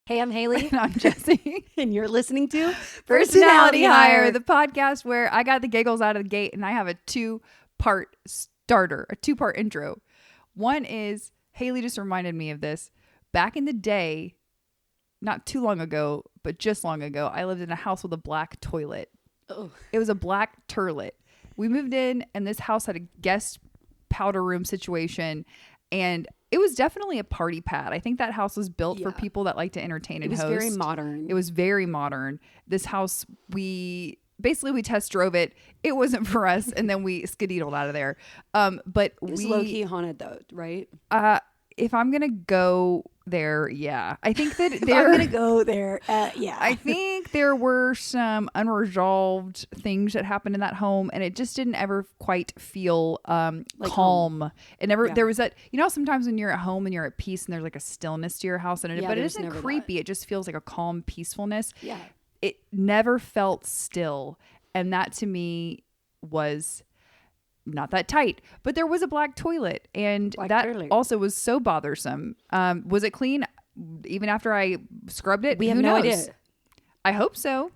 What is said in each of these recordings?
Hey, I'm Hailey. And I'm Jessi. And you're listening to Personality Hire, the podcast where I got the giggles out of the gate and I have a two-part starter, a two-part intro. One is, Hailey just reminded me of this. Back in the day, not too long ago, but just long ago, I lived in a house with a black toilet. Oh. It was a black turlet. We moved in and this house had a guest powder room situation, and it was definitely a party pad. I think that house was built for people that like to entertain and host. It was very modern. It was very modern. This house, we test drove it. It wasn't for us, and then we skedaddled out of there. But it was low-key haunted though, right? If I'm gonna go there, yeah. I think that I'm gonna go there, yeah. I think there were some unresolved things that happened in that home, and it just didn't ever quite feel like calm. Home. It never. Yeah. There was that. You know, sometimes when you're at home and you're at peace, and there's like a stillness to your house, and but it isn't creepy. That. It just feels like a calm peacefulness. Yeah. It never felt still, and that to me was not that tight, but there was a black toilet, and also was so bothersome. Was it clean even after I scrubbed it? We have no idea. I hope so.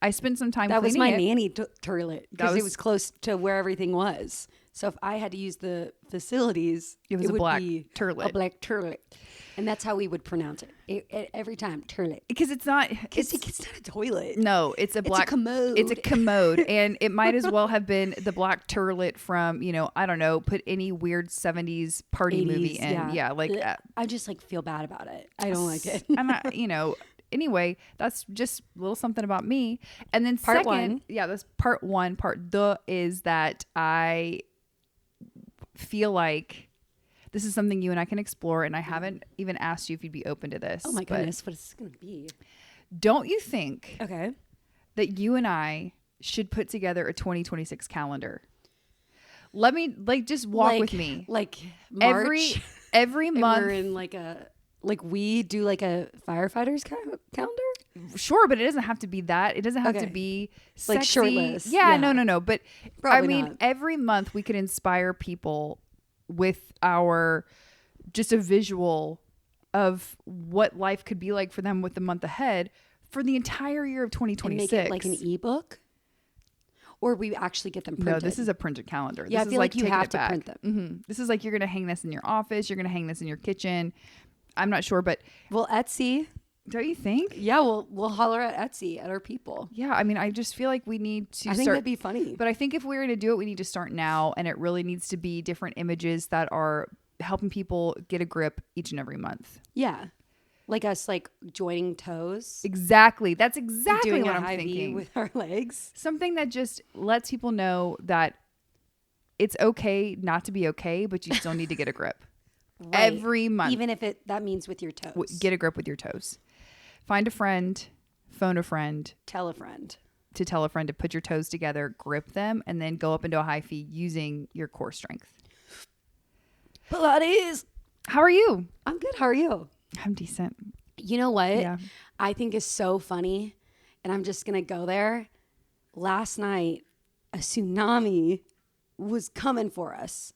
I spent some time cleaning it. That was my nanny toilet because it was close to where everything was. So if I had to use the facilities, it would be a black turlet. And that's how we would pronounce it every time, turlet. Because it's not a toilet. No, it's a commode. It's a commode, and it might as well have been the black turlet from, I don't know, put any weird 70s party 80s, movie in. Yeah, like I just feel bad about it. I don't like it. I'm not, anyway, that's just a little something about me. And then part one. Yeah, that's part one. Part the is that I feel like this is something you and I can explore, and I haven't even asked you if you'd be open to this. Oh my goodness, what is this going to be? Don't you think that you and I should put together a 2026 calendar? Let me just walk with me. Like March, every month. We're in we do like a firefighter's calendar? Sure, but it doesn't have to be that. It doesn't have to be sexy. Like shirtless. Yeah, no. But probably not. Every month we could inspire people with our just a visual of what life could be like for them with the month ahead for the entire year of 2026. And make it like an ebook, or we actually get them printed. No, this is a printed calendar. Yeah, this I feel like you have to print them. Mm-hmm. This is like you're going to hang this in your office. You're going to hang this in your kitchen. I'm not sure, but Etsy. Don't you think? Yeah, we'll holler at Etsy at our people. Yeah, I mean, I just feel like we need to I think that'd be funny. But I think if we're going to do it, we need to start now, and it really needs to be different images that are helping people get a grip each and every month. Yeah. Like us, joining toes. Exactly. That's exactly doing what a I'm high thinking. V with our legs. Something that just lets people know that it's okay not to be okay, but you still need to get a grip. Right. Every month. Even if that means with your toes. Get a grip with your toes. Find a friend, phone a friend. Tell a friend. To tell a friend to put your toes together, grip them, and then go up into a high V using your core strength. Pilates. How are you? I'm good. How are you? I'm decent. You know what? Yeah. I think is so funny, and I'm just going to go there. Last night, a tsunami was coming for us,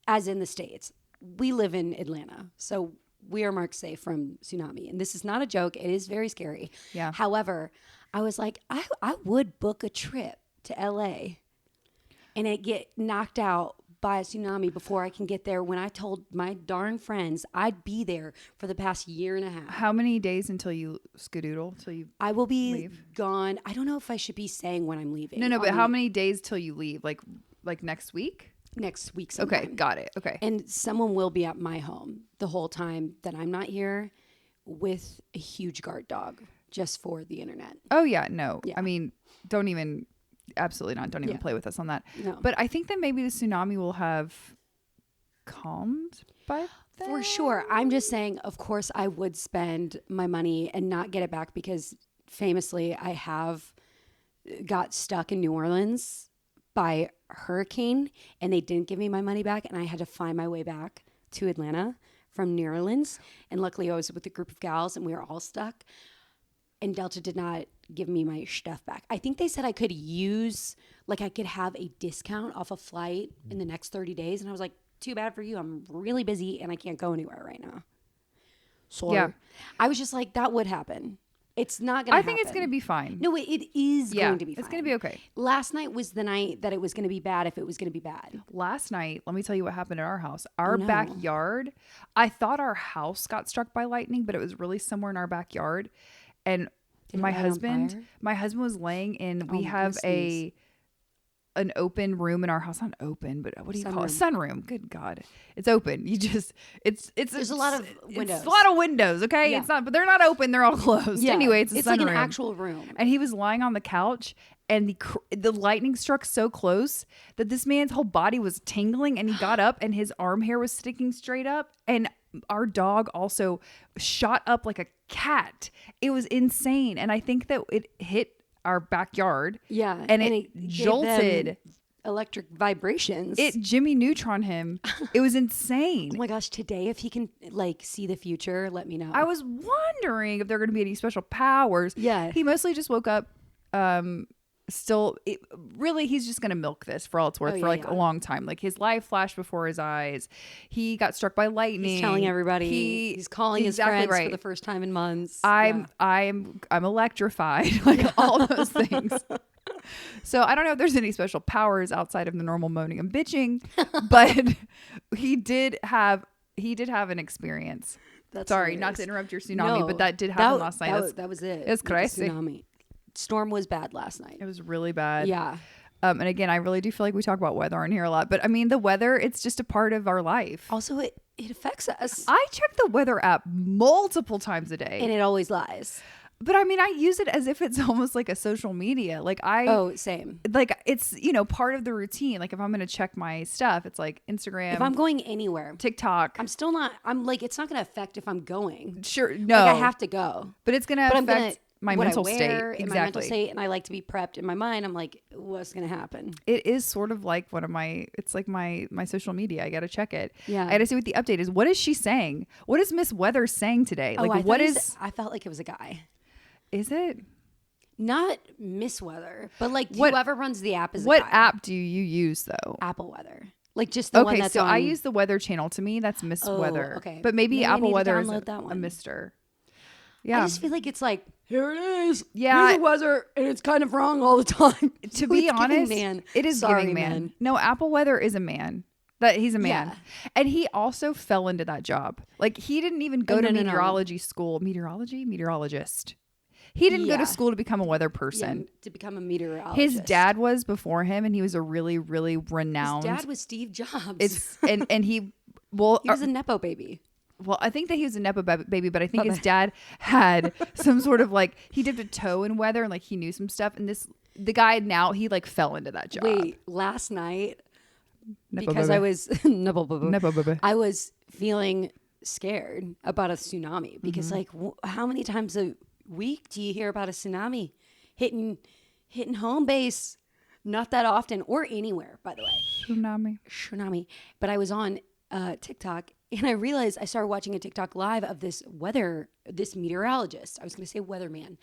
as in the States. We live in Atlanta, so we are marked safe from tsunami. And this is not a joke. It is very scary. Yeah. However, I was like, I would book a trip to LA and it get knocked out by a tsunami before I can get there, when I told my darn friends I'd be there for the past year and a half. How many days until you skedoodle? Till you I will be leave? Gone. I don't know if I should be saying when I'm leaving. No, but how many days till you leave? Like next week? Next week sometime. Okay, got it. Okay. And someone will be at my home the whole time that I'm not here with a huge guard dog just for the internet. Oh, yeah. No. Yeah. I mean, absolutely not. Don't even play with us on that. No. But I think that maybe the tsunami will have calmed by then. For sure. I'm just saying, of course, I would spend my money and not get it back, because famously I have got stuck in New Orleans by hurricane and they didn't give me my money back, and I had to find my way back to Atlanta from New Orleans. And luckily I was with a group of gals and we were all stuck, and Delta did not give me my stuff back. I think they said I could I could have a discount off a flight in the next 30 days. And I was like, too bad for you. I'm really busy and I can't go anywhere right now. Yeah. I was just like, that would happen. It's not going to happen. I think it's going to be fine. No, it is going to be fine. It's going to be okay. Last night was the night that it was going to be bad if it was going to be bad. Last night, let me tell you what happened at our house. Our backyard, I thought our house got struck by lightning, but it was really somewhere in our backyard. And my husband was laying in, we have an open room in our house. Not open, but what do you call it? Sunroom. Good God. It's open. There's a lot of windows. It's a lot of windows, okay? Yeah. It's not, but they're not open. They're all closed. Yeah. Anyway, it's sunroom. It's like an actual room. And he was lying on the couch and the lightning struck so close that this man's whole body was tingling and he got up and his arm hair was sticking straight up. And our dog also shot up like a cat. It was insane. And I think that it hit our backyard. Yeah. And it jolted. Electric vibrations. It Jimmy Neutron him. It was insane. Oh my gosh. Today, if he can see the future, let me know. I was wondering if there are going to be any special powers. Yeah. He mostly just woke up. Really, he's just going to milk this for all it's worth a long time. Like his life flashed before his eyes. He got struck by lightning. He's telling everybody. He's calling his friends for the first time in months. I'm electrified. Like all those things. So I don't know if there's any special powers outside of the normal moaning and bitching, but he did have an experience. Sorry, not to interrupt your tsunami, but that did happen last night. That was it. It was crazy. Tsunami. Storm was bad last night. It was really bad. Yeah. And again, I really do feel like we talk about weather on here a lot, but I mean, the weather, it's just a part of our life. Also, it affects us. I check the weather app multiple times a day. And it always lies. But I mean, I use it as if it's almost like a social media. Same. Like it's, part of the routine. Like if I'm going to check my stuff, it's like Instagram. If I'm going anywhere. TikTok. I'm it's not going to affect if I'm going. Sure. No. I have to go. But it's going to affect my mental state. Exactly. My mental state, and I like to be prepped in my mind. I'm like, what's going to happen? It is sort of like it's like my social media. I got to check it. Yeah. I got to see what the update is. What is she saying? What is Miss Weather saying today? I felt like it was a guy. Is it? Not Miss Weather, but whoever runs the app is what a guy. App do you use though? Apple Weather. Like just the one that's on. I use the Weather Channel. To me, that's Miss Weather. Okay. But maybe Apple Weather is a mister. Yeah. I just feel like it's like, here it is. Yeah. Here's the weather, and it's kind of wrong all the time. To be honest, it is giving man. No, Apple Weather is a man. He's a man. Yeah. And he also fell into that job. Like he didn't even go to meteorology school. Meteorologist. He didn't go to school to become a weather person. Yeah, to become a meteorologist. His dad was before him, and he was a really, really renowned. His dad was Steve Jobs. He was a Nepo baby. Well, I think that he was a Nepo baby, but I think his dad had some sort of he dipped a toe in weather and he knew some stuff. And the guy now, he fell into that job. Wait, last night, Nepo because baby. I was, Nepo baby. I was feeling scared about a tsunami because how many times a week do you hear about a tsunami hitting home base? Not that often, or anywhere, by the way. Tsunami. But I was on TikTok and I realized I started watching a TikTok live of this meteorologist. I was going to say weatherman.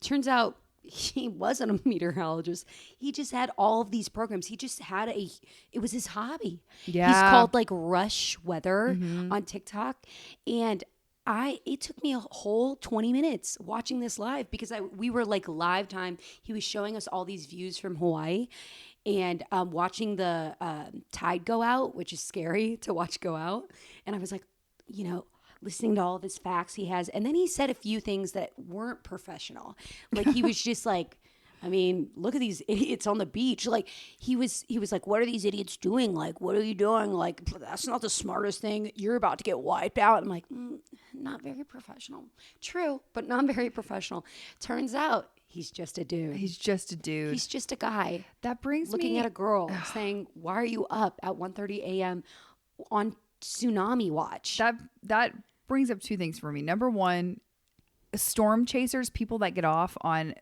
Turns out he wasn't a meteorologist. He just had all of these programs. He just had it was his hobby. Yeah. He's called Rush Weather on TikTok. And it took me a whole 20 minutes watching this live because we were live time. He was showing us all these views from Hawaii and watching the tide go out, which is scary to watch go out. And I was listening to all of his facts he has. And then he said a few things that weren't professional. He was just look at these idiots on the beach. He was like, what are these idiots doing? What are you doing? That's not the smartest thing. You're about to get wiped out. I'm like, not very professional. True, but not very professional. Turns out he's just a dude. He's just a guy. That brings looking at a girl saying, why are you up at 1:30 a.m. on tsunami watch? That brings up two things for me. Number one, storm chasers, people that get off on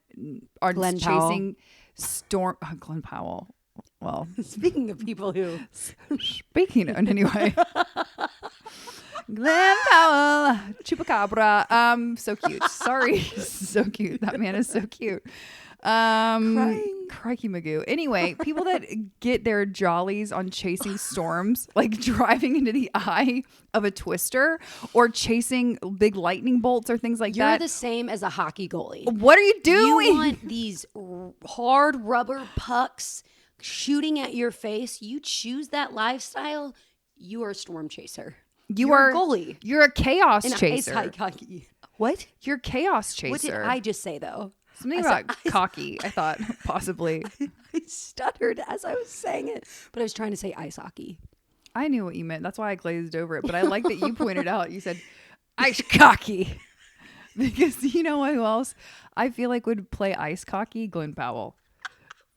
Glenn chasing storm. Glenn Powell. Well, speaking of people who, anyway, Glenn Powell, Chupacabra. So cute. Sorry. So cute. That man is so cute. Crikey Magoo. Anyway, people that get their jollies on chasing storms, like driving into the eye of a twister or chasing big lightning bolts or things like that. You're the same as a hockey goalie. What are you doing? You want these hard rubber pucks shooting at your face. You choose that lifestyle. You are a storm chaser. You're a goalie. You're a chaos and chaser. Ice hockey. What? You're a chaos chaser. What did I just say though? Something about cocky, I thought, possibly. I stuttered as I was saying it, but I was trying to say ice hockey. I knew what you meant. That's why I glazed over it. But I like that you pointed out, you said, ice cocky. Because you know who else I feel like would play ice cocky? Glenn Powell.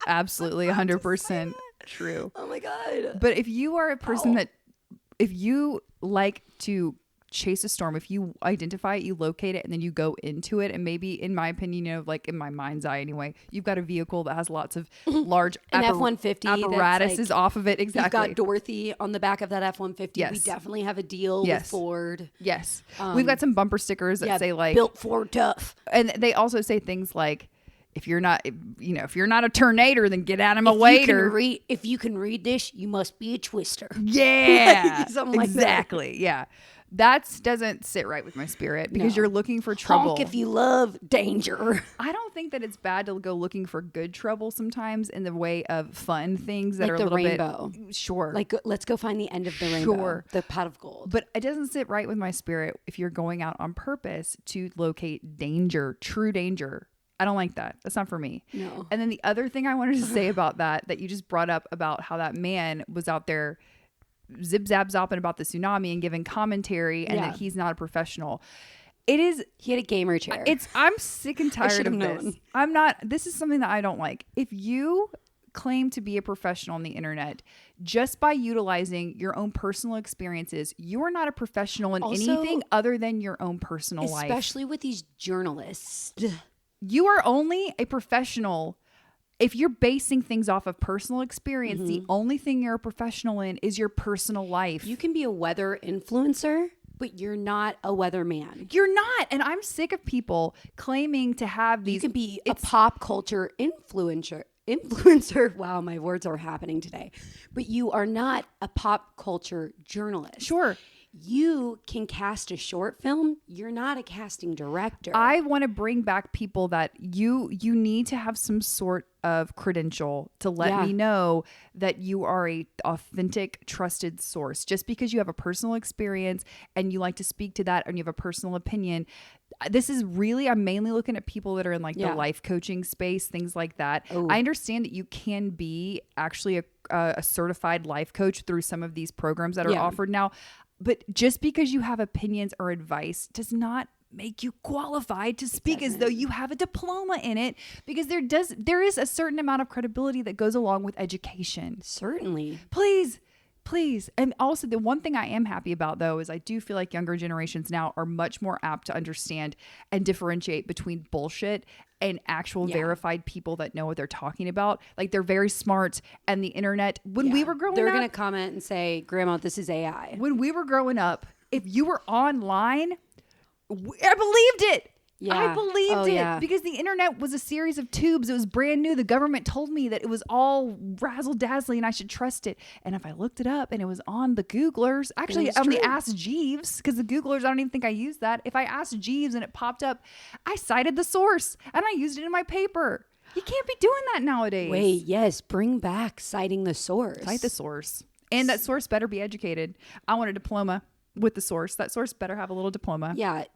Absolutely, 100% true. Oh my God. But if you are a person if you like to chase a storm, if you identify it, you locate it, and then you go into it, and maybe in my opinion, you know, like in my mind's eye anyway, you've got a vehicle that has lots of large F-150 apparatuses off of it. Exactly. You've got Dorothy on the back of that F-150. Yes. We definitely have a deal with Ford. Yes. We've got some bumper stickers that say like built Ford tough. And they also say things like, if you're not a tornado, then get out of my way. If you can read this, you must be a twister. Yeah. Something like exactly. That. Yeah. That doesn't sit right with my spirit because you're looking for trouble. Honk if you love danger. I don't think that it's bad to go looking for good trouble sometimes in the way of fun things that are a little rainbow. Bit. Sure. Like, let's go find the end of the rainbow. The pot of gold. But it doesn't sit right with my spirit if you're going out on purpose to locate danger, true danger. I don't like that. That's not for me. No. And then the other thing I wanted to say about that you just brought up about how that man was out there zip-zap-zopping about the tsunami and giving commentary and that he's not a professional. He had a gamer chair. I'm sick and tired of this. This is something that I don't like. If you claim to be a professional on the internet just by utilizing your own personal experiences, you are not a professional in anything other than your own personal life. Especially with these journalists. You are only a professional if you're basing things off of personal experience. The only thing you're a professional in is your personal life. You can be a weather influencer, but you're not a weatherman. You're not. And I'm sick of people claiming to have these. You can be a pop culture influencer. Wow, my words are happening today. But you are not a pop culture journalist. Sure. You can cast a short film. You're not a casting director. I want to bring back people that you need to have some sort of credential to let me know that you are a authentic, trusted source. Just because you have a personal experience and you like to speak to that and you have a personal opinion, this is really, I'm mainly looking at people that are in like the life coaching space, things like that. Oh. I understand that you can be actually a certified life coach through some of these programs that are offered now. But just because you have opinions or advice does not make you qualified to speak as though you have a diploma in it, because there is a certain amount of credibility that goes along with education. Certainly. Please. And also the one thing I am happy about though is I do feel like younger generations now are much more apt to understand and differentiate between bullshit and actual verified people that know what they're talking about. Like they're very smart, and the internet, when we were growing up, they're going to comment and say, Grandma, this is AI. When we were growing up, if you were online, I believed it. Yeah. I believed it because the internet was a series of tubes. It was brand new. The government told me that it was all razzle-dazzly and I should trust it. And if I looked it up and it was on the Googlers, actually on the Ask Jeeves, because the Googlers, I don't even think I used that. If I asked Jeeves and it popped up, I cited the source and I used it in my paper. You can't be doing that nowadays. Wait, yes. Bring back citing the source. Cite the source. And that source better be educated. I want a diploma with the source. That source better have a little diploma. Yeah.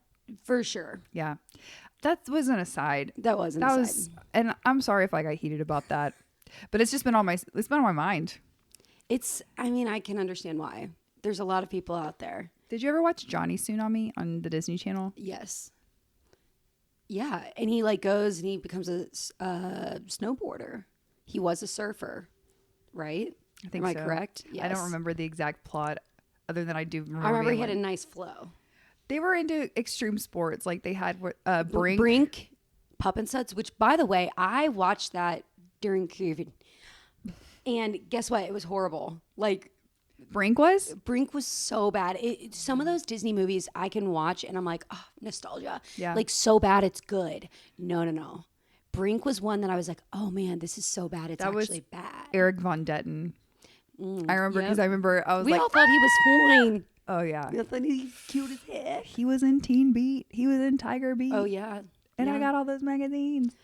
For sure. Yeah. That was an aside. That was an aside. And I'm sorry if I got heated about that, but it's been on my mind. I can understand why. There's a lot of people out there. Did you ever watch Johnny Tsunami on the Disney Channel? Yes. Yeah. And he goes and he becomes a snowboarder. He was a surfer, right? I think Am I correct? Yes. I don't remember the exact plot other than I do remember. I remember he had a nice flow. They were into extreme sports. Like they had Brink Pup and Suds, which by the way, I watched that during COVID. And guess what? It was horrible. Like Brink was? Brink was so bad. Some of those Disney movies I can watch and I'm like, oh, nostalgia. Yeah. Like so bad it's good. No. Brink was one that I was like, oh man, this is so bad. It's actually bad. Eric Von Detten. I remember because I was we like, all thought he was fine. oh yeah. We all thought he was cute as heck. He was in Teen Beat. He was in Tiger Beat. Oh yeah. And I got all those magazines.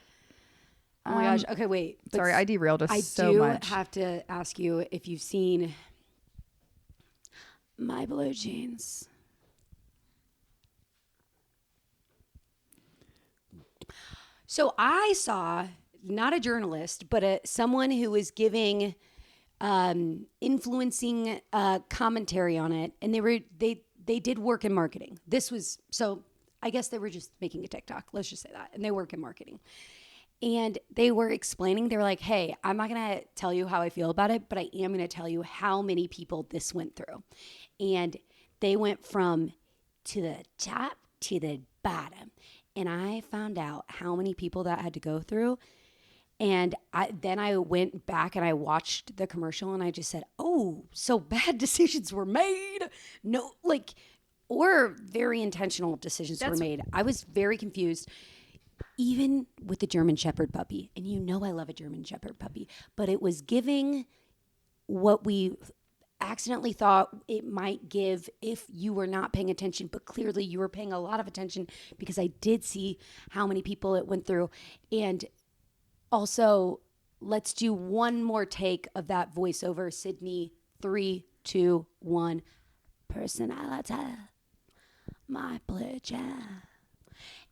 Oh my gosh. Okay, wait. Sorry, I derailed us so much. I do have to ask you if you've seen My Blue Jeans. So I saw not a journalist, but someone who was giving influencing commentary on it, and they did work in marketing. This was so I guess they were just making a TikTok. Let's just say that, and they work in marketing. And they were explaining, they were like, hey, I'm not going to tell you how I feel about it, but I am going to tell you how many people this went through. And they went from to the top to the bottom. And I found out how many people that had to go through. And then I went back and I watched the commercial and I just said, oh, so bad decisions were made. No, like, or very intentional decisions were made. I was very confused. Even with the German Shepherd puppy, and you know I love a German Shepherd puppy, but it was giving what we accidentally thought it might give if you were not paying attention, but clearly you were paying a lot of attention because I did see how many people it went through. And also, let's do one more take of that voiceover. Sydney, 3, 2, 1. Personality, my pleasure.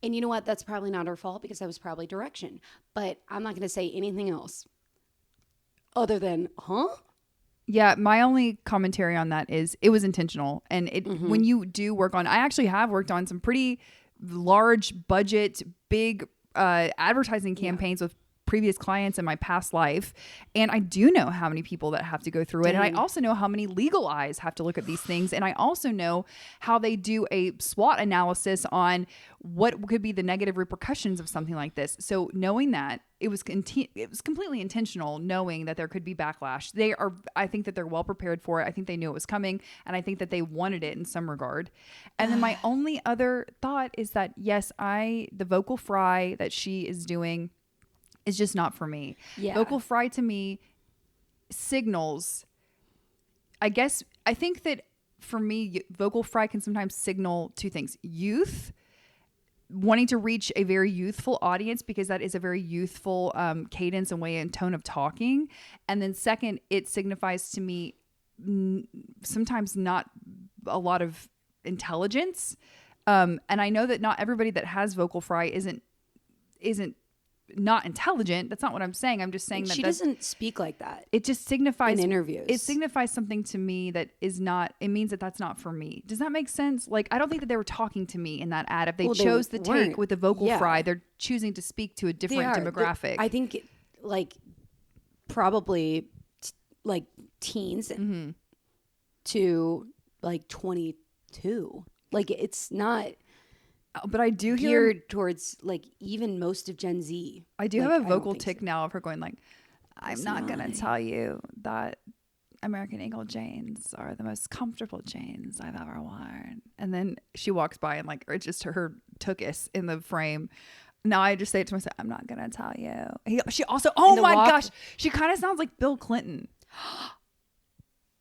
And you know what? That's probably not her fault because that was probably direction. But I'm not going to say anything else other than, huh? Yeah, my only commentary on that is it was intentional. And when you do work on, I actually have worked on some pretty large budget, big advertising campaigns with previous clients in my past life. And I do know how many people that have to go through it. And I also know how many legal eyes have to look at these things. And I also know how they do a SWOT analysis on what could be the negative repercussions of something like this. So knowing that it was completely intentional, knowing that there could be backlash. I think that they're well prepared for it. I think they knew it was coming. And I think that they wanted it in some regard. And then my only other thought is that, yes, the vocal fry that she is doing is just not for me. Yeah. Vocal fry to me signals, I think that for me, vocal fry can sometimes signal two things. Youth, wanting to reach a very youthful audience because that is a very youthful cadence and way and tone of talking. And then second, it signifies to me sometimes not a lot of intelligence. And I know that not everybody that has vocal fry isn't not intelligent. That's not what I'm saying. I'm just saying that she doesn't speak like that. It just signifies in interviews. It signifies something to me that is not. It means that that's not for me. Does that make sense? Like, I don't think that they were talking to me in that ad. If they chose the take with the vocal fry, they're choosing to speak to a different demographic. I think probably like teens to like 22. Like, it's not. But I do geared towards like even most of Gen Z. I do have a vocal tick now of her going like, I'm not going to tell you that American Eagle jeans are the most comfortable jeans I've ever worn. And then she walks by and like, it's just her tookus in the frame. Now I just say it to myself, I'm not going to tell you. She also, oh my gosh, she kind of sounds like Bill Clinton.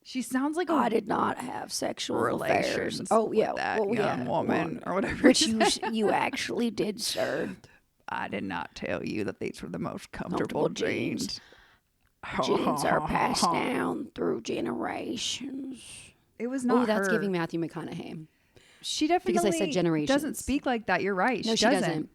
She sounds like I did not have sexual relations. Oh yeah, with that young woman or whatever. Which you actually did, sir. I did not tell you that these were the most comfortable jeans. Jeans are passed down through generations. It was not. Oh, that's giving Matthew McConaughey. She definitely, because I said generations, doesn't speak like that. You're right. No, she doesn't.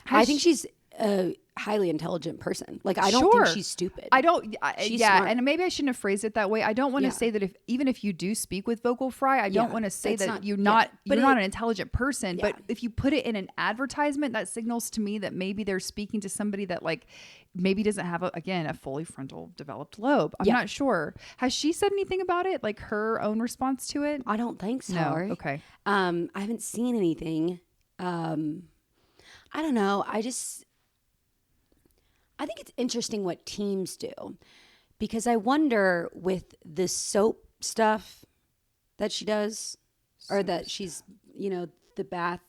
I think she's a highly intelligent person. Like, I don't think she's stupid. I don't. She's smart. And maybe I shouldn't have phrased it that way. I don't want to say that even if you do speak with vocal fry, I don't want to say that you're not an intelligent person. Yeah. But if you put it in an advertisement, that signals to me that maybe they're speaking to somebody that like maybe doesn't have a fully frontal developed lobe. I'm not sure. Has she said anything about it? Like her own response to it? I don't think so. No. Okay. I haven't seen anything. I don't know. I think it's interesting what teams do, because I wonder with the soap stuff that she does, or that she's, the bath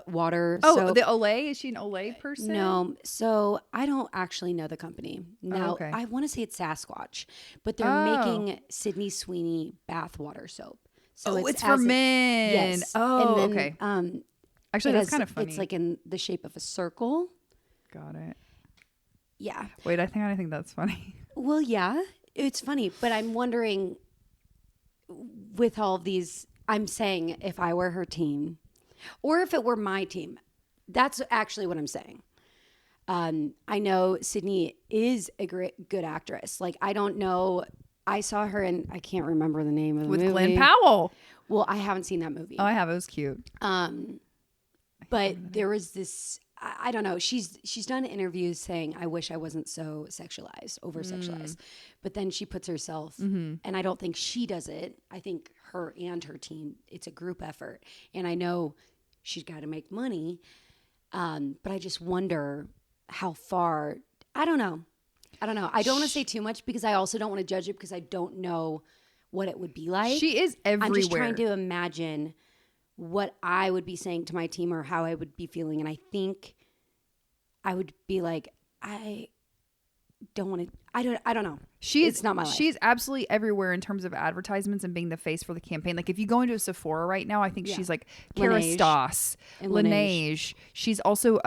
water. The Olay? Is she an Olay person? No. So I don't actually know the company. Now, okay. I want to say it's Sasquatch, but they're making Sydney Sweeney bath water soap. So it's for men. Yes. Oh, and then, okay. Actually, that's kind of funny. It's like in the shape of a circle. Got it. Yeah. Wait, I think that's funny. Well, yeah, it's funny, but I'm wondering with all of these, I'm saying if I were her team or if it were my team, that's actually what I'm saying. I know Sydney is a good actress. Like, I don't know. I saw her in, I can't remember the name of the movie. With Glenn Powell. Well, I haven't seen that movie. Oh, I have. It was cute. But there was this, I don't know. She's done interviews saying, I wish I wasn't so sexualized, over sexualized. But then she puts herself, and I don't think she does it. I think her and her team, it's a group effort. And I know she's got to make money. But I just wonder how far, I don't know. I don't want to say too much because I also don't want to judge it because I don't know what it would be like. She is everywhere. I'm just trying to imagine what I would be saying to my team or how I would be feeling. And I think I would be like, I don't want to, I don't know. It's not my life. She's absolutely everywhere in terms of advertisements and being the face for the campaign. Like if you go into a Sephora right now, I think she's like Kerastase and Laneige. She's also,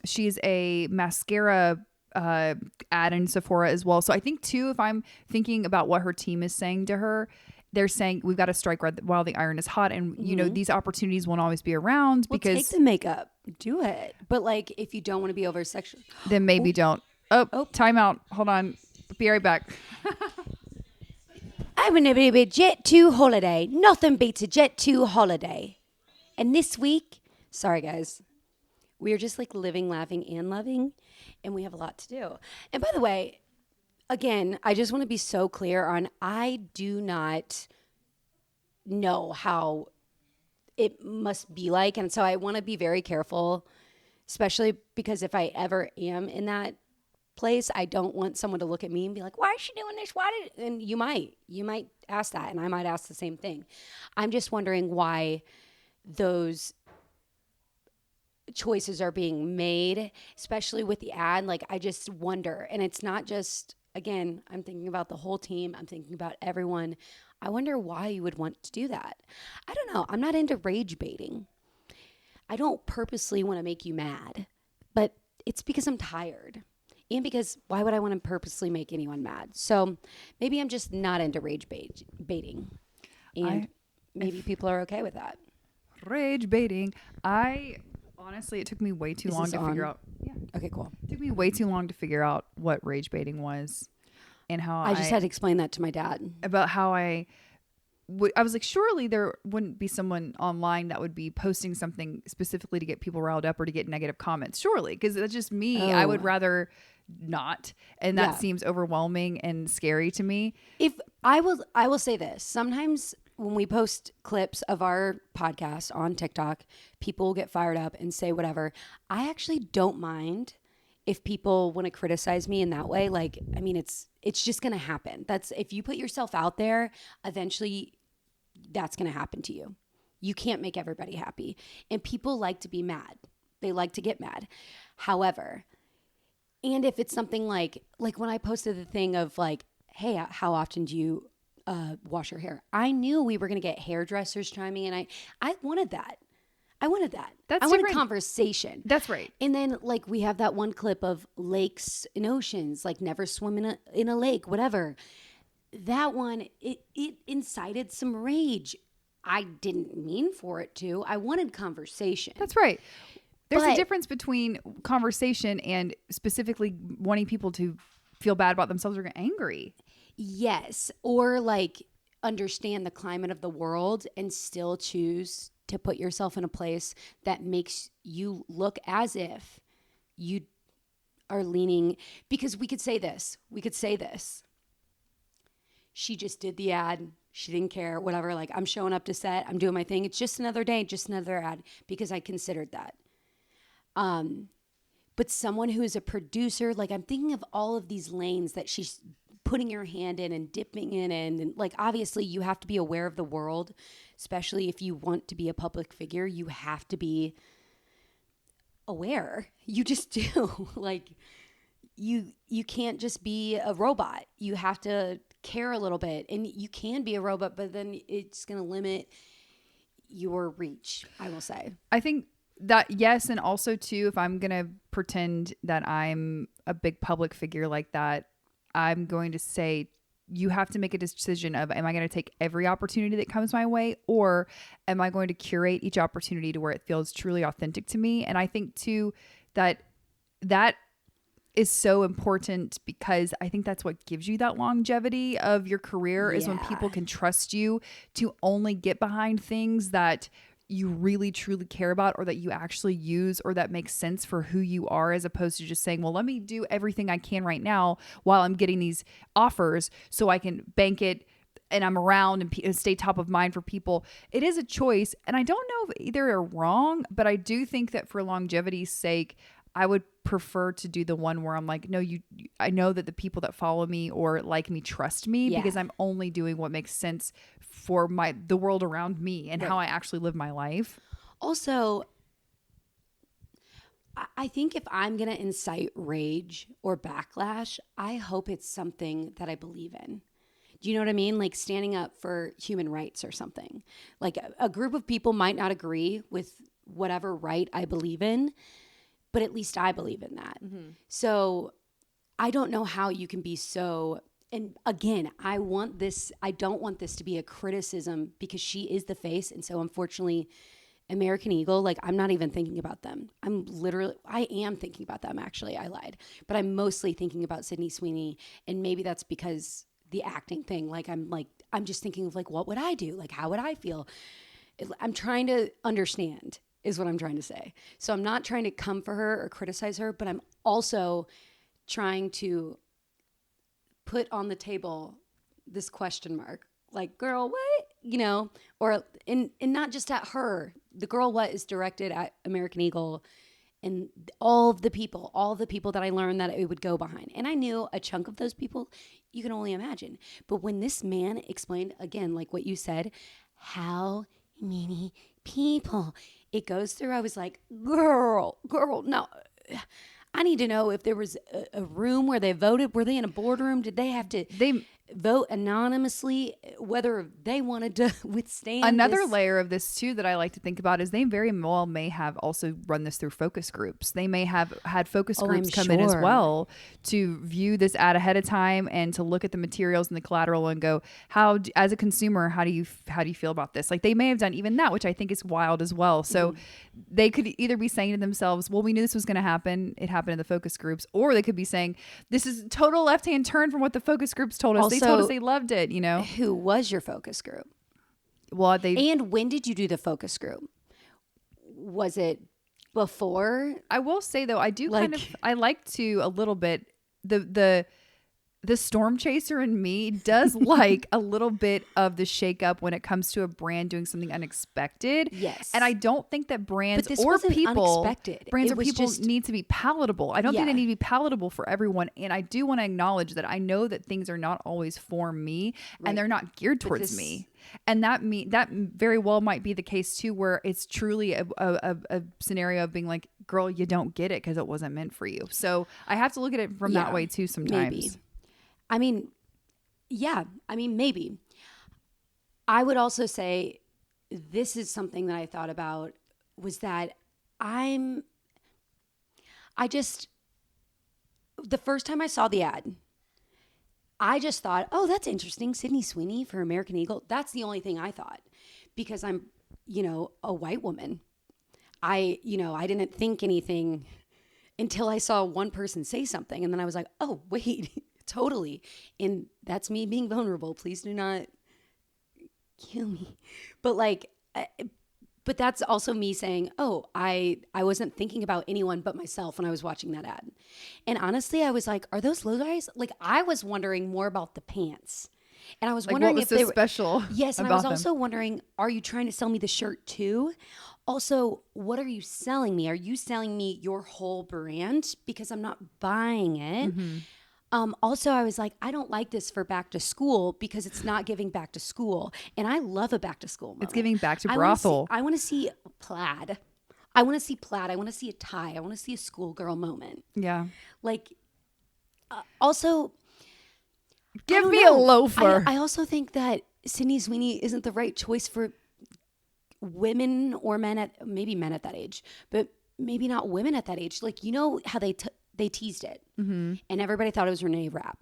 she's a mascara ad in Sephora as well. So I think too, if I'm thinking about what her team is saying to her, they're saying we've got to strike while the iron is hot, and these opportunities won't always be around because take the makeup, do it. But like if you don't want to be over sexual, then maybe don't. Oh, time out. Hold on. Be right back. I'm gonna be a Jet 2 holiday. Nothing beats a Jet 2 holiday. And this week, sorry guys, we are just like living, laughing, and loving, and we have a lot to do. And by the way, again, I just want to be so clear on I do not know how it must be like. And so I want to be very careful, especially because if I ever am in that place, I don't want someone to look at me and be like, why is she doing this? And you might ask that, and I might ask the same thing. I'm just wondering why those choices are being made, especially with the ad. Like, I just wonder. And it's not just, again, I'm thinking about the whole team. I'm thinking about everyone. I wonder why you would want to do that. I don't know. I'm not into rage baiting. I don't purposely want to make you mad, but it's because I'm tired. And because why would I want to purposely make anyone mad? So maybe I'm just not into rage baiting. And maybe people are okay with that. Rage baiting. Honestly, it took me way too long to figure out. Yeah. Okay, cool. It took me way too long to figure out what rage baiting was and how I just had to explain that to my dad. About how I was like, surely there wouldn't be someone online that would be posting something specifically to get people riled up or to get negative comments. Surely, because that's just me. Oh. I would rather not. And that seems overwhelming and scary to me. If I will say this. Sometimes when we post clips of our podcast on TikTok, people will get fired up and say whatever. I actually don't mind if people want to criticize me in that way. Like, I mean, it's just going to happen. That's, if you put yourself out there, eventually that's going to happen to you. You can't make everybody happy. And people like to be mad. They like to get mad. However, and if it's something like when I posted the thing of like, hey, how often do you wash your hair? I knew we were going to get hairdressers chiming in. I wanted that. I wanted conversation. That's right. And then like we have that one clip of lakes and oceans, like never swim in a lake, whatever. That one, it incited some rage. I didn't mean for it to. I wanted conversation. That's right. There's a difference between conversation and specifically wanting people to feel bad about themselves or get angry. Yes. Or like understand the climate of the world and still choose to put yourself in a place that makes you look as if you are leaning, because we could say this. She just did the ad. She didn't care, whatever. Like, I'm showing up to set. I'm doing my thing. It's just another day, just another ad, because I considered that. But someone who is a producer, like I'm thinking of all of these lanes that she's putting your hand in and dipping in. And like, obviously you have to be aware of the world, especially if you want to be a public figure. You have to be aware. You just do. Like, you can't just be a robot. You have to care a little bit. And you can be a robot, but then it's going to limit your reach, I will say. I think that, yes. And also too, if I'm going to pretend that I'm a big public figure like that, I'm going to say you have to make a decision of, am I going to take every opportunity that comes my way, or am I going to curate each opportunity to where it feels truly authentic to me? And I think too that is so important, because I think that's what gives you that longevity of your career, is when people can trust you to only get behind things that you really truly care about, or that you actually use, or that makes sense for who you are, as opposed to just saying, well, let me do everything I can right now while I'm getting these offers so I can bank it and I'm around and stay top of mind for people. It is a choice. And I don't know if either are wrong, but I do think that for longevity's sake, I would prefer to do the one where I'm like, no, I know that the people that follow me or like me trust me, because I'm only doing what makes sense for the world around me and how I actually live my life. Also, I think if I'm going to incite rage or backlash, I hope it's something that I believe in. Do you know what I mean? Like standing up for human rights or something. Like a group of people might not agree with whatever right I believe in, but at least I believe in that. Mm-hmm. So I don't know how you can be so, and again, I don't want this to be a criticism, because she is the face. And so unfortunately, American Eagle, like, I'm not even thinking about them. I am thinking about them, actually. I lied. But I'm mostly thinking about Sydney Sweeney. And maybe that's because the acting thing, I'm just thinking of like, what would I do? Like, how would I feel? I'm trying to understand, is what I'm trying to say. So I'm not trying to come for her or criticize her, but I'm also trying to put on the table this question mark. Like, girl, what? You know, or and not just at her. The girl, what is directed at American Eagle, and all the people that I learned that it would go behind. And I knew a chunk of those people, you can only imagine. But when this man explained, again, like what you said, how many people it goes through, I was like, girl, no. I need to know if there was a room where they voted. Were they in a boardroom? Did they have to vote anonymously, whether they wanted to withstand another layer of this too that I like to think about is they very well may have also run this through focus groups. They may have had focus groups come in as well to view this ad ahead of time and to look at the materials and the collateral and go, as a consumer, how do you feel about this? Like, they may have done even that, which I think is wild as well. So they could either be saying to themselves, well, we knew this was going to happen. It happened in the focus groups. Or they could be saying, this is total left-hand turn from what the focus groups told us. Also, they told us they loved it, you know. Who was your focus group? Well, and when did you do the focus group? Was it before? I will say though, I do I like to a little bit the storm chaser in me does like a little bit of the shakeup when it comes to a brand doing something unexpected. Yes. And I don't think that brands or people need to be palatable. I don't think they need to be palatable for everyone. And I do want to acknowledge that I know that things are not always for me and they're not geared towards me. And that very well might be the case too, where it's truly a scenario of being like, girl, you don't get it because it wasn't meant for you. So I have to look at it from that way too sometimes. Maybe. Maybe. I would also say this is something that I thought about, was that the first time I saw the ad, I just thought, oh, that's interesting. Sydney Sweeney for American Eagle. That's the only thing I thought, because I'm, a white woman. I didn't think anything until I saw one person say something. And then I was like, oh, wait. Totally. And that's me being vulnerable. Please do not kill me. But but that's also me saying, oh, I wasn't thinking about anyone but myself when I was watching that ad. And honestly, I was like, are those low rise? Like, I was wondering more about the pants. And I was wondering if they were special. Yes. And I was also wondering, are you trying to sell me the shirt too? Also, what are you selling me? Are you selling me your whole brand? Because I'm not buying it. Mm-hmm. Also, I was like, I don't like this for back to school because it's not giving back to school. And I love a back to school moment. It's giving back to brothel. I want to see plaid. I want to see plaid. I want to see a tie. I want to see a schoolgirl moment. Yeah. Like, also, give me a loafer. I also think that Sydney Sweeney isn't the right choice for women or men maybe men at that age, but maybe not women at that age. Like, you know how they teased it, and everybody thought it was Renee Rapp.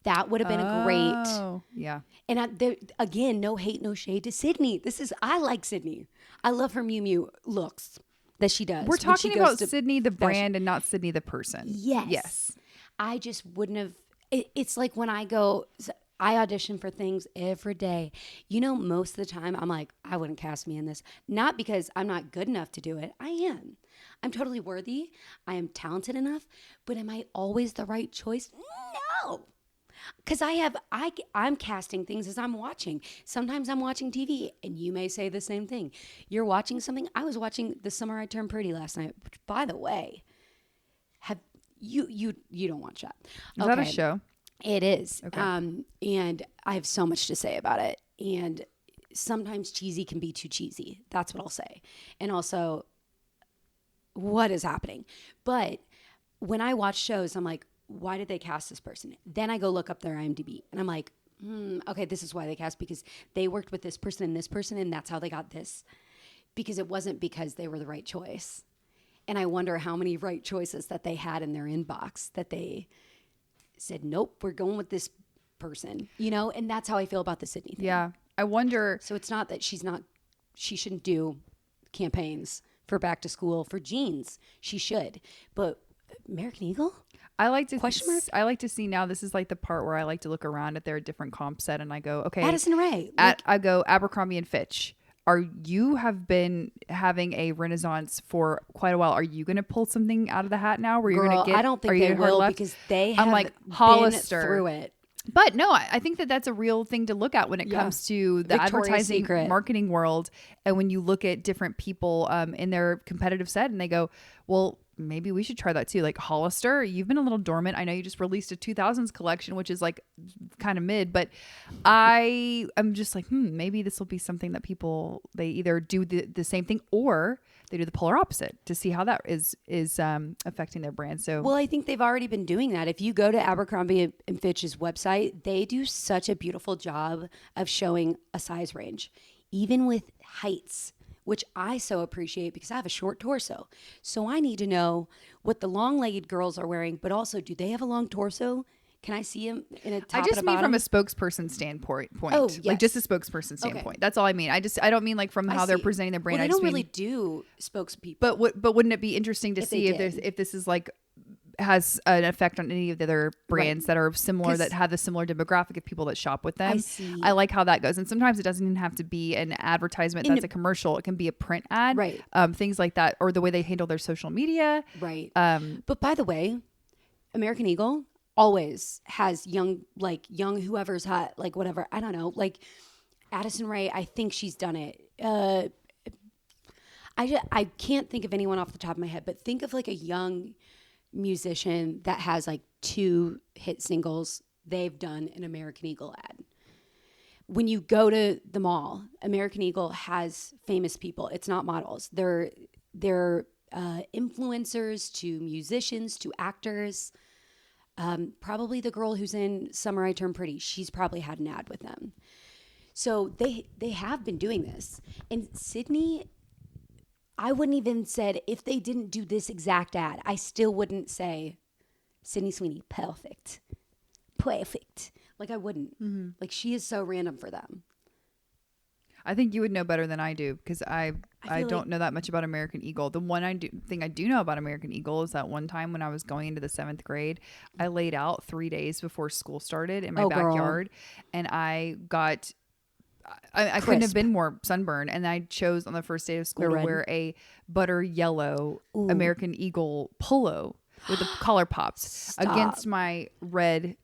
That would have been a great. Yeah. And again, no hate, no shade to Sydney. I like Sydney. I love her Miu Miu looks that she does. We're talking about Sydney the brand and not Sydney the person. Yes. I just wouldn't have. It's like when I audition for things every day. You know, most of the time I'm like, I wouldn't cast me in this. Not because I'm not good enough to do it. I am. I'm totally worthy. I am talented enough. But am I always the right choice? No. Because I'm casting things as I'm watching. Sometimes I'm watching TV, and you may say the same thing. You're watching something. I was watching The Summer I Turned Pretty last night, which, by the way, you don't watch that. Is that a show? It is. Okay. And I have so much to say about it. And sometimes cheesy can be too cheesy. That's what I'll say. And also, what is happening? But when I watch shows, I'm like, why did they cast this person? Then I go look up their IMDb, and I'm like, okay, this is why they cast, because they worked with this person, and that's how they got this. Because it wasn't because they were the right choice. And I wonder how many right choices that they had in their inbox that they said, nope, we're going with this person, you know? And that's how I feel about the Sydney thing. Yeah. I wonder. So it's not that she shouldn't do campaigns for back to school for jeans. She should. But American Eagle? I like to Question mark? I like to see now. This is like the part where I like to look around at their different comp set, and I go, okay, Addison Rae. I go Abercrombie and Fitch. You have been having a renaissance for quite a while. Are you going to pull something out of the hat now? Where you're going to get? I don't think they will, because they have like been Hollister through it. But no, I think that's a real thing to look at when it comes to the Victoria's advertising Secret. marketing world. And when you look at different people in their competitive set, and they go, well, maybe we should try that too. Like Hollister, you've been a little dormant. I know you just released a 2000s collection, which is like kind of mid, but I'm just like, maybe this will be something that they either do the same thing, or they do the polar opposite, to see how that is affecting their brand. So, well, I think they've already been doing that. If you go to Abercrombie and Fitch's website, they do such a beautiful job of showing a size range, even with heights, which I so appreciate, because I have a short torso. So I need to know what the long-legged girls are wearing, but also, do they have a long torso? Can I see them in a top? I just and a mean bottom? from a spokesperson standpoint. Oh, yes. Like just a spokesperson standpoint. Okay. That's all I mean. I don't mean like from how they're presenting their brand. Well, they I just don't really do spokespeople. But wouldn't it be interesting to see if this is like has an effect on any of the other brands that are similar, that have the similar demographic of people that shop with them? I like how that goes. And sometimes it doesn't even have to be an advertisement that's a commercial. It can be a print ad, right? Things like that, or the way they handle their social media, right? But by the way, American Eagle always has young whoever's hot, like whatever, I don't know, like Addison Rae. I think she's done it. I can't think of anyone off the top of my head, but think of like a young musician that has like 2 hit singles. They've done an American Eagle ad. When you go to the mall, American Eagle has famous people. It's not models. They're influencers to musicians to actors. Probably the girl who's in Summer I Turned Pretty, she's probably had an ad with them. So they have been doing this. And Sydney, I wouldn't even said, if they didn't do this exact ad, I still wouldn't say Sydney Sweeney, perfect. Like I wouldn't. Mm-hmm. Like she is so random for them. I think you would know better than I do, because I don't know that much about American Eagle. The one thing I do know about American Eagle is that one time when I was going into the 7th grade, I laid out 3 days before school started in my backyard, and I got. I couldn't have been more sunburned, and I chose on the first day of school to wear a butter yellow American Eagle polo with the collar pops against my red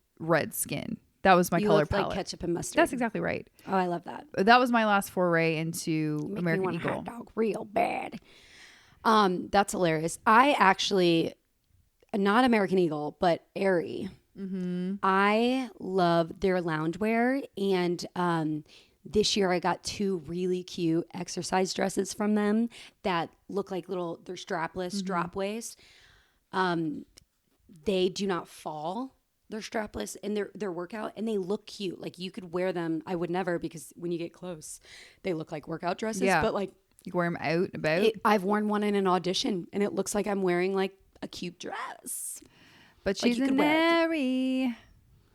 skin. That was my color palette. Like ketchup and mustard. That's exactly right. Oh, I love that. That was my last foray into American Eagle. Hot dog real bad. That's hilarious. I actually, not American Eagle, but Aerie. I love their loungewear, and this year I got 2 really cute exercise dresses from them that look like they're strapless drop waist. They do not fall. They're strapless and they're workout, and they look cute. Like you could wear them. I would never, because when you get close, they look like workout dresses. Yeah. But like you wear them out and about. I've worn one in an audition, and it looks like I'm wearing like a cute dress. But she's an Aerie.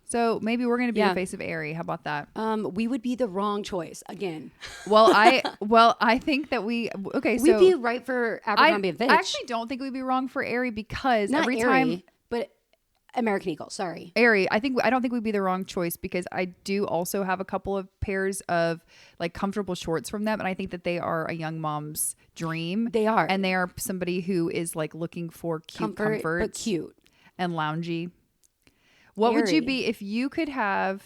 So maybe we're going to be the face of Aerie. How about that? We would be the wrong choice again. I think that we'd be right for Abercrombie & Fitch. I actually don't think we'd be wrong for Aerie, because Not every Aerie, time, but American Eagle. Sorry, Aerie. I don't think we'd be the wrong choice, because I do also have a couple of pairs of like comfortable shorts from them, and I think that they are a young mom's dream. They are, and they are somebody who is like looking for cute comfort, but cute and loungy. What Aerie. would you be if you could have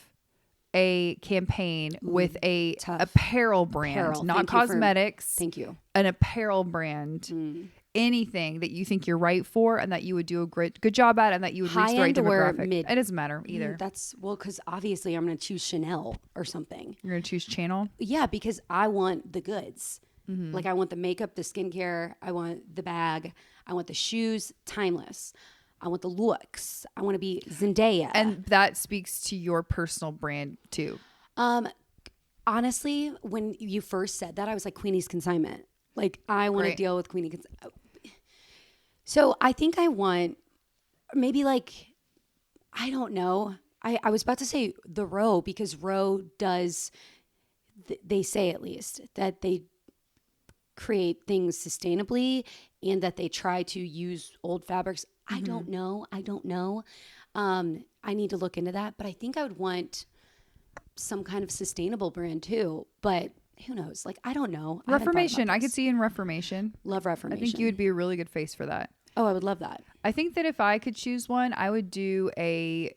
a campaign with a apparel brand, not cosmetics? Thank you. An apparel brand. Anything that you think you're right for and that you would do a good job at, and that you would reach the right demographic. It doesn't matter either. Because obviously I'm going to choose Chanel or something. You're going to choose Channel? Yeah, because I want the goods. Like I want the makeup, the skincare. I want the bag. I want the shoes, timeless. I want the looks. I want to be Zendaya. And that speaks to your personal brand too. Honestly, when you first said that, I was like, Queenie's Consignment. Like, I want to deal with Queenie Consignment. So I think I want maybe like, I don't know. I was about to say the Row, because Row does, they say at least, that they create things sustainably and that they try to use old fabrics. I don't know. I need to look into that. But I think I would want some kind of sustainable brand too. But who knows? Like, I don't know. Reformation. I could see you in Reformation. Love Reformation. I think you would be a really good face for that. Oh, I would love that. I think that if I could choose one, I would do a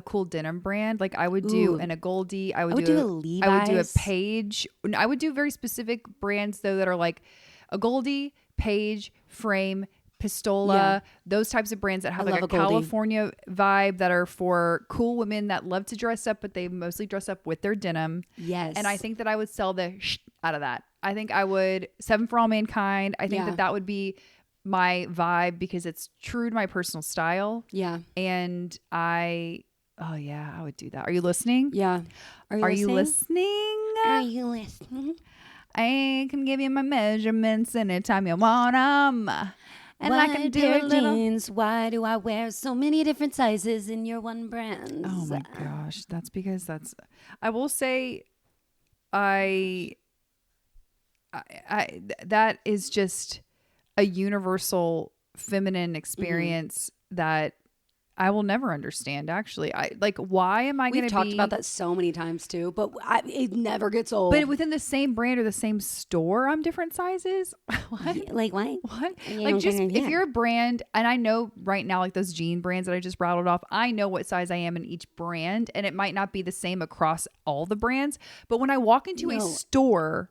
cool denim brand. Like I would do a Goldie. I would do a Levi's. I would do a Page. I would do very specific brands though that are like a Goldie, Page, Frame, Pistola, those types of brands that have like a California vibe, that are for cool women that love to dress up, but they mostly dress up with their denim. Yes. And I think that I would sell the out of that. I think I would 7 for All Mankind. I think that would be my vibe, because it's true to my personal style. Yeah. And I would do that. Are you listening? Yeah. Are you listening? Are you listening? I can give you my measurements anytime you want them. And I can do a little jeans. Why do I wear so many different sizes in your one brand? Oh my gosh. That's because I will say that is just a universal feminine experience that I will never understand. Actually, why am I going to be? We've talked about that so many times too, but it never gets old. But within the same brand or the same store, I'm different sizes. What? Like what? What? Like just if you're a brand, and I know right now, like those jean brands that I just rattled off, I know what size I am in each brand, and it might not be the same across all the brands. But when I walk into a store,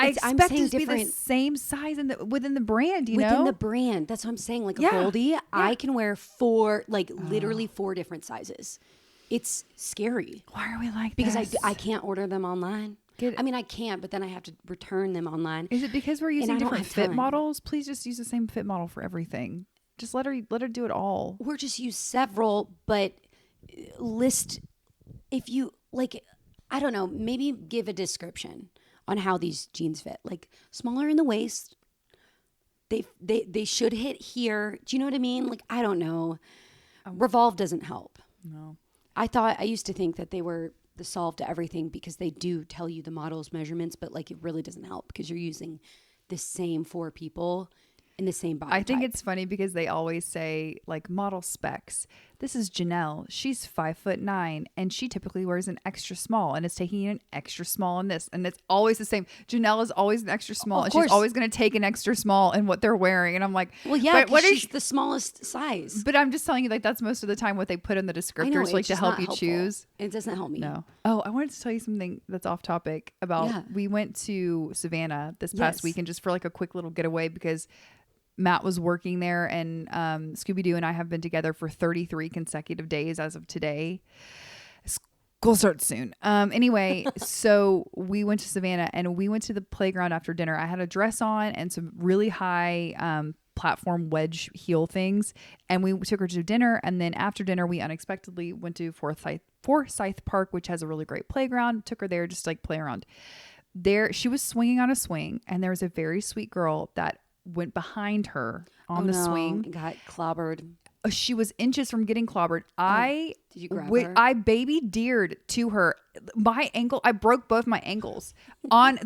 I expect it to be the same size within the brand, within the brand. That's what I'm saying. Like a Goldie, I can wear literally 4 different sizes. It's scary. Why are we like because this? I can't order them online. I mean, I can't, but then I have to return them online. Is it because we're using different fit models? Please just use the same fit model for everything. Just let her do it all. Or just use several, but list if you like. I don't know. Maybe give a description on how these jeans fit. Like smaller in the waist. They should hit here. Do you know what I mean? Like, I don't know. Revolve doesn't help. No. I used to think that they were the solve to everything, because they do tell you the model's measurements, but like it really doesn't help, because you're using the same 4 people in the same body I think type. it's funny because they always say like model specs. This is Janelle. She's 5'9" and she typically wears an extra small, and it's taking an extra small in this, and it's always the same. Janelle is always an extra small, and she's always going to take an extra small in what they're wearing. And I'm like, well, yeah, but she's the smallest size. But I'm just telling you, like that's most of the time what they put in the descriptors, like to help you choose. It doesn't help me. No. Oh, I wanted to tell you something that's off topic about. We went to Savannah this past weekend just for like a quick little getaway, because Matt was working there, and Scooby-Doo and I have been together for 33 consecutive days as of today. School starts soon. Anyway, so we went to Savannah and we went to the playground after dinner. I had a dress on and some really high platform wedge heel things, and we took her to dinner. And then after dinner, we unexpectedly went to Forsyth Park, which has a really great playground. Took her there just to like play around. There, she was swinging on a swing, and there was a very sweet girl that went behind her on the swing. Got clobbered. She was inches from getting clobbered. Did you grab her? I baby deered to her. My ankle, I broke both my ankles on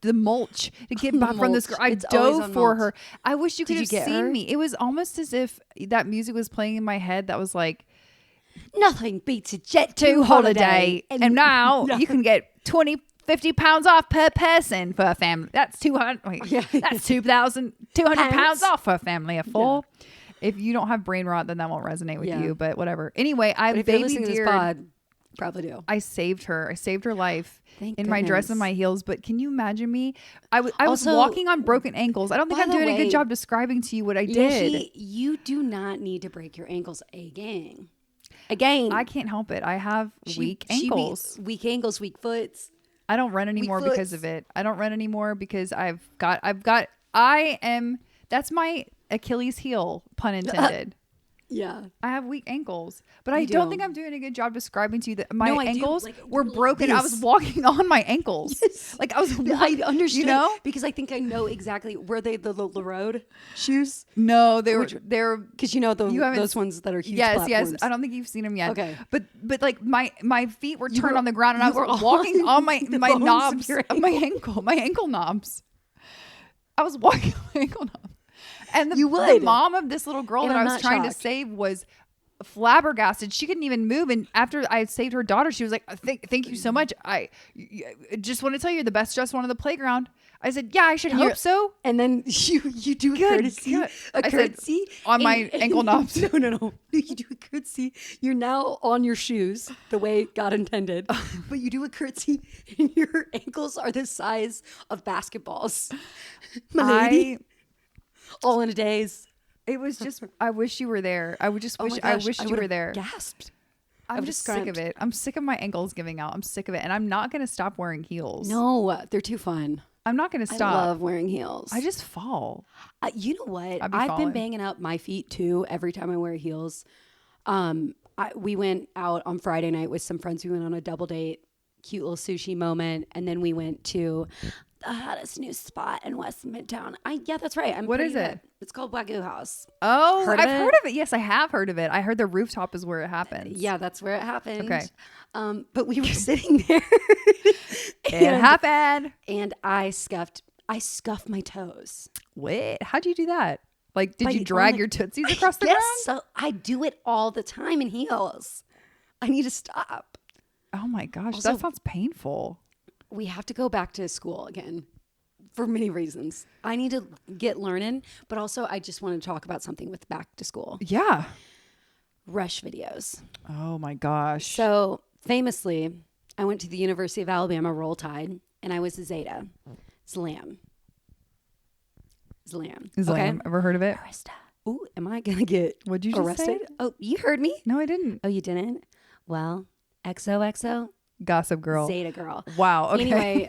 the mulch to get back from this girl. I dove for her. I wish you could have seen me. It was almost as if that music was playing in my head that was like, nothing beats a Jet 2 holiday. And now you can get 50 pounds off per person for a family. That's 200. That's 2,200 pounds off for a family of 4. Yeah. If you don't have brain rot, then that won't resonate with you. But whatever. Anyway, I baby deered. Probably do. I saved her. I saved her life in my dress and my heels. But can you imagine me? I was walking on broken ankles. I don't think I'm doing a good job describing to you what I did. You do not need to break your ankles again. I can't help it. I have weak ankles. Weak ankles, weak foots. I don't run anymore because of it. I don't run anymore because that's my Achilles heel, pun intended. Yeah. I have weak ankles, but I don't think I'm doing a good job describing to you that my ankles were broken. Like I was walking on my ankles. Yes. Like I was I understood, you know? Because I think I know exactly. Were they the road shoes? No, they're because you know those ones that are huge yes, platforms. Yes. I don't think you've seen them yet. Okay. But like my feet were turned on the ground and I was walking on my knobs of my ankle knobs. I was walking on my ankle knobs. And the mom of this little girl that I was trying to save was flabbergasted. She couldn't even move. And after I saved her daughter, she was like, thank you so much. I just want to tell you, you're the best dressed one on the playground. I said, yeah, I should hope so. And then you do a courtesy. A courtesy. On my ankle knobs. No. You do a courtesy. You're now on your shoes the way God intended. But you do a courtesy and your ankles are the size of basketballs. My lady. All in a daze. It was just, I wish you were there. I would just wish, I wish you were there. Gasped. I'm just sick of it. I'm sick of my ankles giving out. I'm sick of it. And I'm not going to stop wearing heels. No, they're too fun. I'm not going to stop. I love wearing heels. I just fall. You know what? I've been banging up my feet too every time I wear heels. We went out on Friday night with some friends. We went on a double date, cute little sushi moment. And then we went to the hottest new spot in West Midtown. Yeah, that's right. What is it? It's called Wagyu House. Oh, I've heard of it. Yes, I have heard of it. I heard the rooftop is where it happens. Yeah, that's where it happened. Okay. But we were sitting there. It happened. And I scuffed my toes. Wait, how'd you do that? Like, did you drag your tootsies across the ground? Yes, so I do it all the time in heels. I need to stop. Oh my gosh, also, that sounds painful. We have to go back to school again for many reasons. I need to get learning, but also I just want to talk about something with back to school. Yeah. Rush videos. Oh my gosh. So famously, I went to the University of Alabama Roll Tide and I was a Zeta. Zlam. Okay. Ever heard of it? Arista. Ooh, am I going to get What'd you just arrested? Say? Oh, you heard me? No, I didn't. Oh, you didn't? Well, XOXO. Gossip Girl. Zeta Girl. Wow. Okay. Anyway,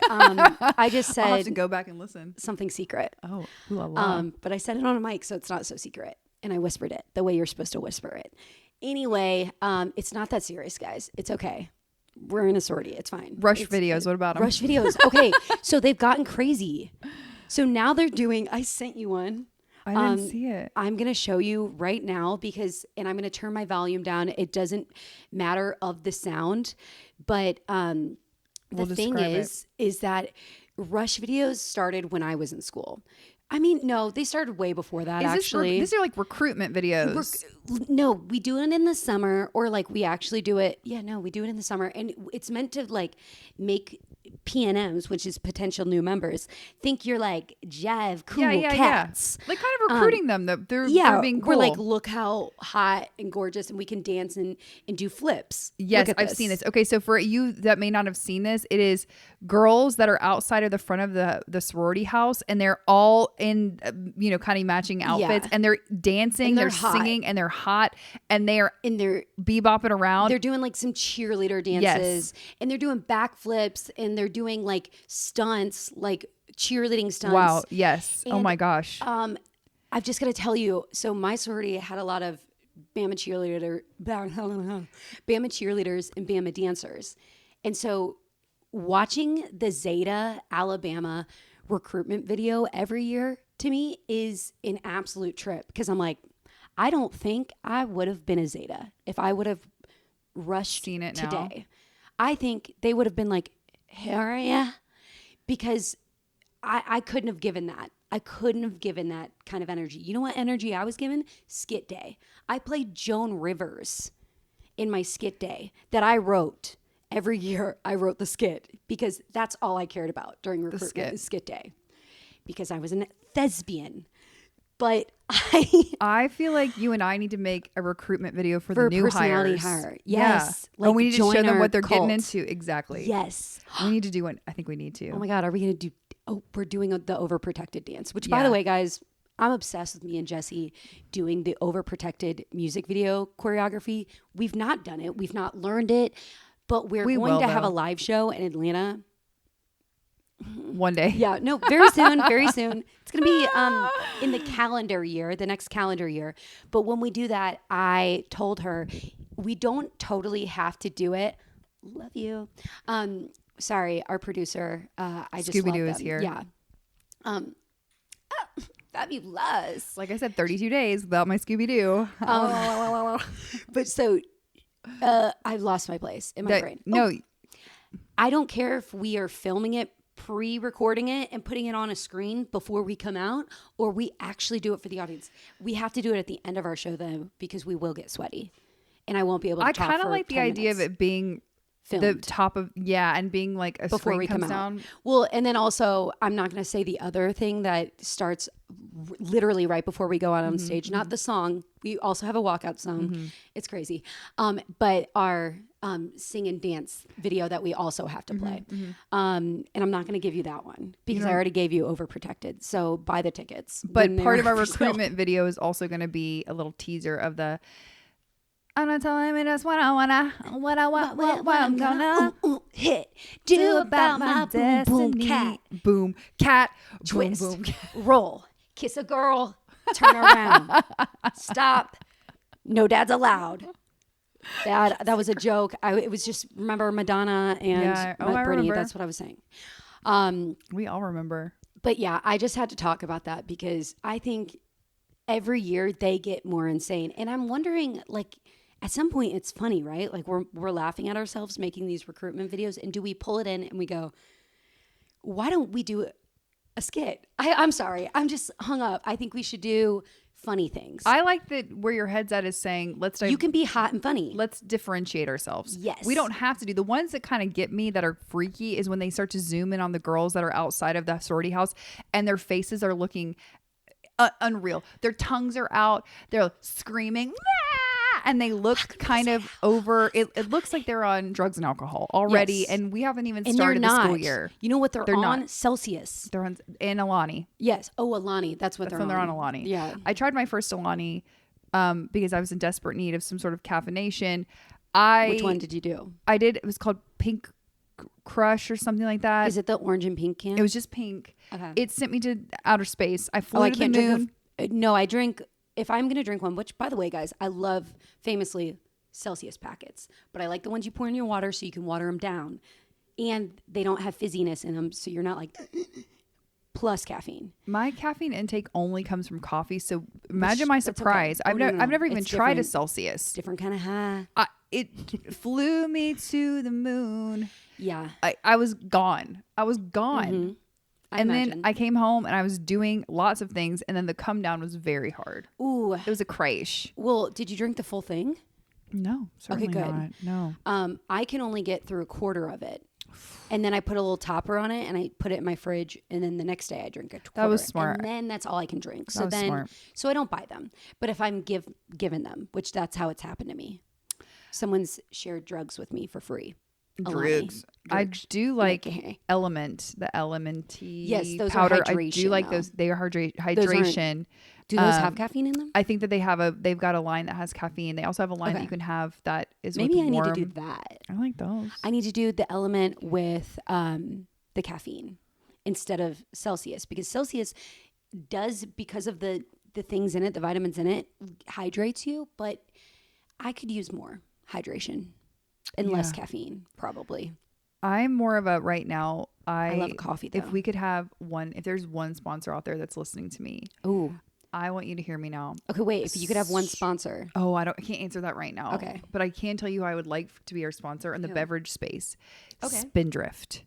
I just said. I'll have to go back and listen. Something secret. Oh, ooh, la, la. But I said it on a mic, so it's not so secret. And I whispered it the way you're supposed to whisper it. Anyway, it's not that serious, guys. It's okay. We're in a sorority. It's fine. Rush videos. What about them? Rush videos. Okay. So they've gotten crazy. So now they're doing, I sent you one. I didn't see it. I'm going to show you right now and I'm going to turn my volume down. It doesn't matter of the sound, but the thing is that Rush videos started when I was in school. I mean, no, they started way before that, actually. These are like recruitment videos. No, we do it in the summer or like we actually do it. Yeah, no, we do it in the summer. And it's meant to like make PNMs, which is potential new members, think you're like jive cool yeah. cats. Like kind of recruiting them. They're being cool. We're like, look how hot and gorgeous, and we can dance and do flips. Yes, I've seen this. Okay, so for you that may not have seen this, it is girls that are outside of the front of the sorority house, and they're all in, kind of matching outfits, and they're dancing, and they're singing, and they're hot, and they're bebopping around. They're doing like some cheerleader dances, and they're doing backflips, and they're doing like stunts, like cheerleading stunts. Wow. Yes. And, oh my gosh. I've just got to tell you. So my sorority had a lot of Bama cheerleaders and Bama dancers, and so watching the Zeta Alabama recruitment video every year to me is an absolute trip, because I'm like, I don't think I would have been a Zeta if I would have rushed Seen it today. now. I think they would have been like, "Here are ya," because I couldn't have given that. I couldn't have given that kind of energy. You know what energy I was given? Skit day. I played Joan Rivers in my skit day that I wrote every year. I wrote the skit because that's all I cared about during recruitment, skit day, because I was a thespian. But I feel like you and I need to make a recruitment video for the new personality hires. hire. Yes. Yeah. Like we need to show them what they're cult. getting into. Exactly. Yes. We need to do one. I think we need to. Oh my God. Are we going to do? Oh, we're doing the overprotected dance, which by the way, guys, I'm obsessed with me and Jessi doing the overprotected music video choreography. We've not done it. We've not learned it, but we're going to have a live show in Atlanta. One day. Yeah, no, very soon, very soon. It's going to be in the calendar year, the next calendar year. But when we do that, I told her we don't totally have to do it. Love you. Sorry, our producer. I just Scooby-Doo is here. Yeah. Fabulous. Like I said, 32 days without my Scooby-Doo. But so I've lost my place in my brain. No. I don't care if we are filming it, pre-recording it and putting it on a screen before we come out, or we actually do it for the audience. We have to do it at the end of our show though, because we will get sweaty and I won't be able to talk. I kind of like the idea of it being filmed. The top of and being like a before we come down. Well, and then also I'm not going to say the other thing that starts literally right before we go out on stage. Not the song. We also have a walkout song. It's crazy. But our sing and dance video that we also have to play. And I'm not going to give you that one because I already gave you Overprotected. So buy the tickets. But part of our recruitment video is also going to be a little teaser of the I'm not telling me that's what I want, what I'm gonna hit, do about my destiny. Boom, cat, twist, boom, roll, kiss a girl, turn around, stop, no dads allowed. That was a joke. It was just, remember Madonna and Brittany. That's what I was saying. We all remember. But yeah, I just had to talk about that because I think every year they get more insane. And I'm wondering, like, at some point it's funny, right? Like we're laughing at ourselves making these recruitment videos, and do we pull it in and we go, why don't we do a skit? I'm sorry. I'm just hung up. I think we should do funny things. I like that where your head's at is saying, you can be hot and funny. Let's differentiate ourselves. Yes. We don't have to do the ones that kind of get me that are freaky is when they start to zoom in on the girls that are outside of the sorority house and their faces are looking unreal. Their tongues are out. They're screaming. And they look kind of over. It looks like they're on drugs and alcohol already, yes. And we haven't even started the school year. You know what they're on? Not. Celsius. They're on Alani. Yes. Oh, Alani. That's what they're on. They're on Alani. Yeah. I tried my first Alani because I was in desperate need of some sort of caffeination. Which one did you do? I did. It was called Pink Crush or something like that. Is it the orange and pink can? It was just pink. Okay. It sent me to outer space. I flew to the moon. No, I drink. If I'm going to drink one, which by the way, guys, I love famously Celsius packets, but I like the ones you pour in your water so you can water them down. And they don't have fizziness in them. So you're not like plus caffeine. My caffeine intake only comes from coffee. So imagine my surprise. Okay. I've never even tried a Celsius. Different kind of high. It flew me to the moon. Yeah. I was gone. Mm-hmm. And then I came home and I was doing lots of things. And then the come down was very hard. Ooh. It was a crash. Well, did you drink the full thing? No, certainly not. No. I can only get through a quarter of it. And then I put a little topper on it and I put it in my fridge. And then the next day I drink a quarter. That was smart. And then that's all I can drink. That was smart. So I don't buy them. But if I'm given them, which that's how it's happened to me. Someone's shared drugs with me for free. Drugs. I do like Element, the Elementy powder. Are hydration, I do like those. They are hydration. Do those have caffeine in them? I think that they've got a line that has caffeine. They also have a line that you can have that is maybe with I warm. need to do that. I like those. I need to do the Element with the caffeine instead of Celsius, because Celsius does, because of the things in it, the vitamins in it, hydrates you, but I could use more hydration and less caffeine probably. I'm more of a right now. I love coffee though. If there's one sponsor out there that's listening to me. Ooh. I want you to hear me now. Okay, wait. If you could have one sponsor. Oh, I can't answer that right now. Okay. But I can tell you I would like to be our sponsor in the beverage space. Okay. Spindrift.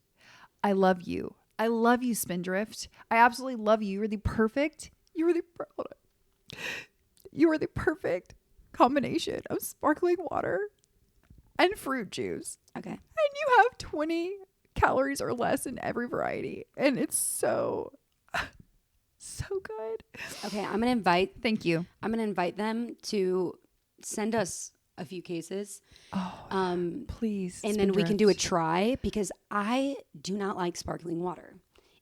I love you. I love you, Spindrift. I absolutely love you. You are the perfect combination of sparkling water and fruit juice. Okay. And you have 20 calories or less in every variety. And it's so good. Okay, Thank you. I'm going to invite them to send us a few cases. Oh, please. And then we can do a try, because I do not like sparkling water.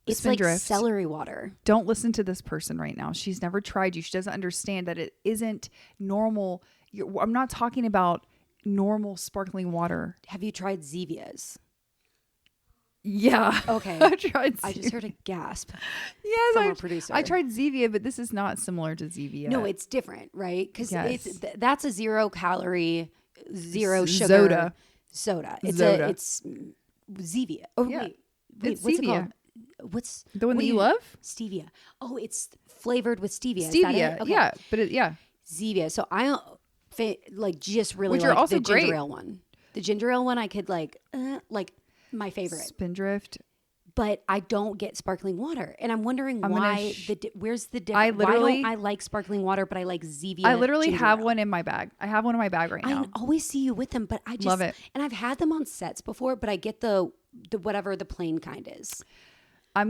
It's like celery water. Don't listen to this person right now. She's never tried you. She doesn't understand that it isn't normal. I'm not talking about normal sparkling water. Have you tried Zevia's? Yeah. Okay. I tried Zevia. I just heard a gasp. Yes, from our producer. I tried Zevia, but this is not similar to Zevia. No, it's different, right? Because yes. That's a 0 calorie, 0 sugar soda. It's Zevia. Oh yeah. wait, it's what's Zevia. it called? What's the one that you love? Stevia. Oh, it's flavored with stevia. Stevia. Is that it? Okay. Yeah, but Zevia. So I just really which like are also the ginger great. ale one. The ginger ale one I could like my favorite. Spindrift. But I don't get sparkling water, and I'm wondering why. Where's the difference? I literally, why don't I like sparkling water, but I like Zevia? I literally have ale? one in my bag. I have one in my bag right now. I always see you with them, but I just love it. And I've had them on sets before, but I get the whatever the plain kind is. I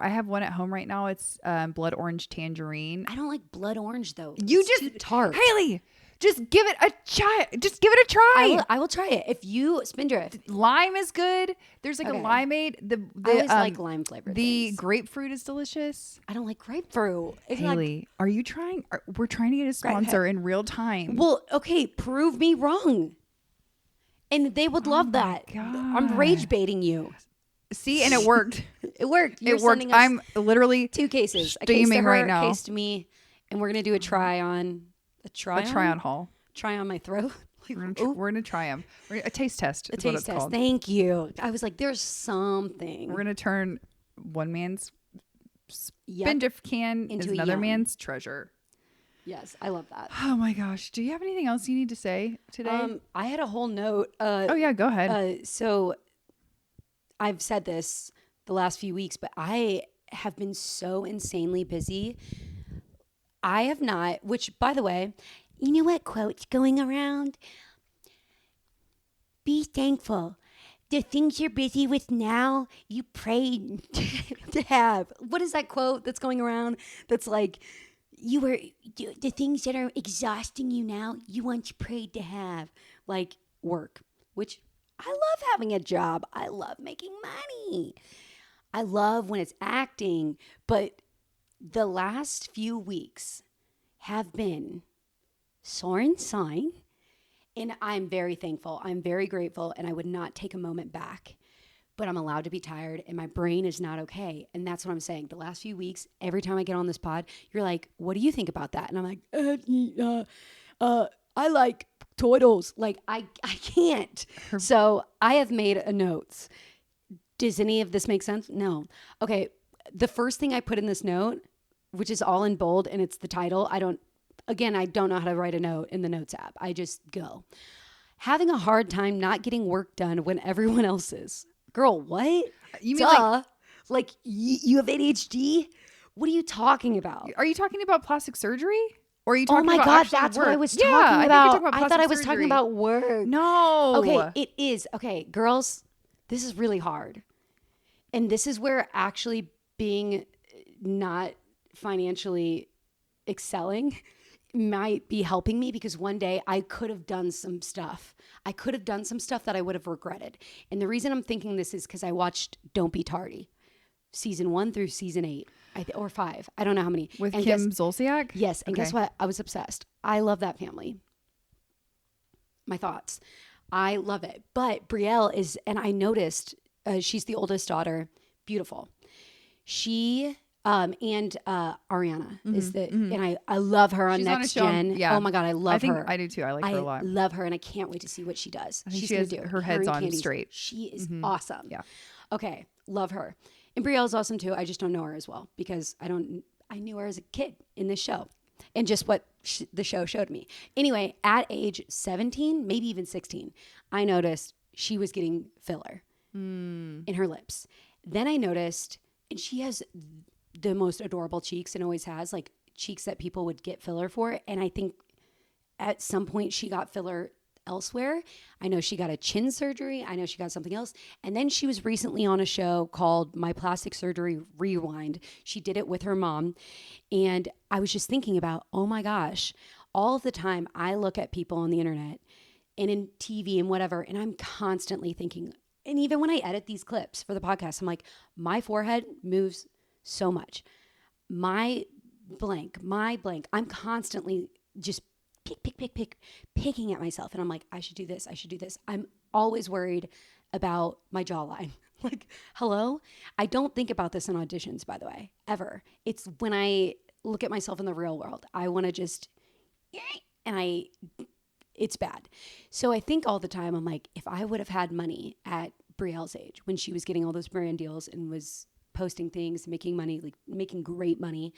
have one at home right now. It's blood orange tangerine. I don't like blood orange though. It's too tart. Hailey, just give it a try. Just give it a try. I will try it. If you Spindrift. Lime is good. There's like a limeade. I always like lime flavored. The things. grapefruit is delicious. I don't like grapefruit. Hailey, are you trying? We're trying to get a sponsor in real time. Well, okay, prove me wrong. And they would love that. God. I'm rage baiting you. See, and it worked. It worked. It worked. I'm literally 2 cases. steaming right now. A case to me, and we're gonna do a try on. A try on haul. Try on my throat. We're gonna try them. A taste test. A taste test. Thank you. I was like, there's something. We're gonna turn one man's Spindrift can into another man's treasure. Yes, I love that. Oh my gosh. Do you have anything else you need to say today? I had a whole note. Oh yeah, go ahead. So I've said this the last few weeks, but I have been so insanely busy. I have not, which by the way, you know what quote's going around? Be thankful. The things you're busy with now, you prayed to have. What is that quote that's going around? That's like, the things that are exhausting you now, you once prayed to have. Like work, which I love having a job. I love making money. I love when it's acting. But the last few weeks have been soaring sign. And I'm very thankful. I'm very grateful. And I would not take a moment back. But I'm allowed to be tired. And my brain is not okay. And that's what I'm saying. The last few weeks, every time I get on this pod, you're like, what do you think about that? And I'm like, I like turtles. Like, I can't. So I have made a note. Does any of this make sense? No. Okay. The first thing I put in this note, which is all in bold, and it's the title. I don't know how to write a note in the notes app. I just go. Having a hard time not getting work done when everyone else is. Girl, what? You mean like you have ADHD? What are you talking about? Are you talking about plastic surgery? Or are you talking about God, that's work? what I was talking about. I I thought I was talking about work. No. Okay, it is. Okay, girls, this is really hard. And this is where actually being not financially excelling might be helping me, because one day I could have done some stuff. I could have done some stuff that I would have regretted. And the reason I'm thinking this is because I watched Don't Be Tardy, season 1 through season 8 or 5. I don't know how many. With and Kim Zolciak? Yes. And Okay. guess what? I was obsessed. I love that family. My thoughts. I love it. But Brielle is, and I noticed she's the oldest daughter. Beautiful. She and Ariana is the, and I love her on She's on a Next show on- Gen. yeah. Oh my God, I love I think her. I do too. I like her a lot. I love her, and I can't wait to see what she does. I think She's she gonna has do it. her head's and on Candy's- straight. She is awesome. Yeah. Okay, love her. And Brielle's awesome too. I just don't know her as well because I knew her as a kid in this show, and just what the show showed me. Anyway, at age 17, maybe even 16, I noticed she was getting filler in her lips. Then I noticed, and she has the most adorable cheeks and always has, like cheeks that people would get filler for. And I think at some point she got filler elsewhere. I know she got a chin surgery. I know she got something else. And then she was recently on a show called My Plastic Surgery Rewind. She did it with her mom. And I was just thinking about, oh my gosh, all of the time I look at people on the internet and in TV and whatever, and I'm constantly thinking, and even when I edit these clips for the podcast, I'm like, my forehead moves so much. My blank, I'm constantly just picking at myself. And I'm like, I should do this. I'm always worried about my jawline. Like, hello? I don't think about this in auditions, by the way, ever. It's when I look at myself in the real world. I want to just, it's bad. So I think all the time, I'm like, if I would have had money at Brielle's age, when she was getting all those brand deals and was posting things, making money, like making great money,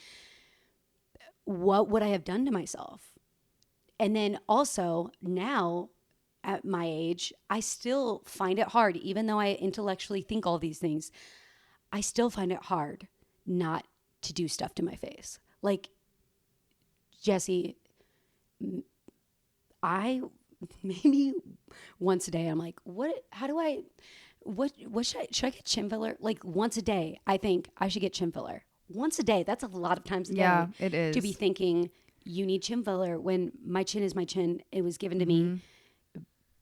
what would I have done to myself? And then also now at my age, I still find it hard, even though I intellectually think all these things, I still find it hard not to do stuff to my face. Like, Jessi, I maybe once a day, I'm like, what should I get chin filler? Like once a day, I think I should get chin filler. Once a day, that's a lot of times a day. Yeah, it is. To be thinking, you need chin filler when my chin is my chin. It was given to me.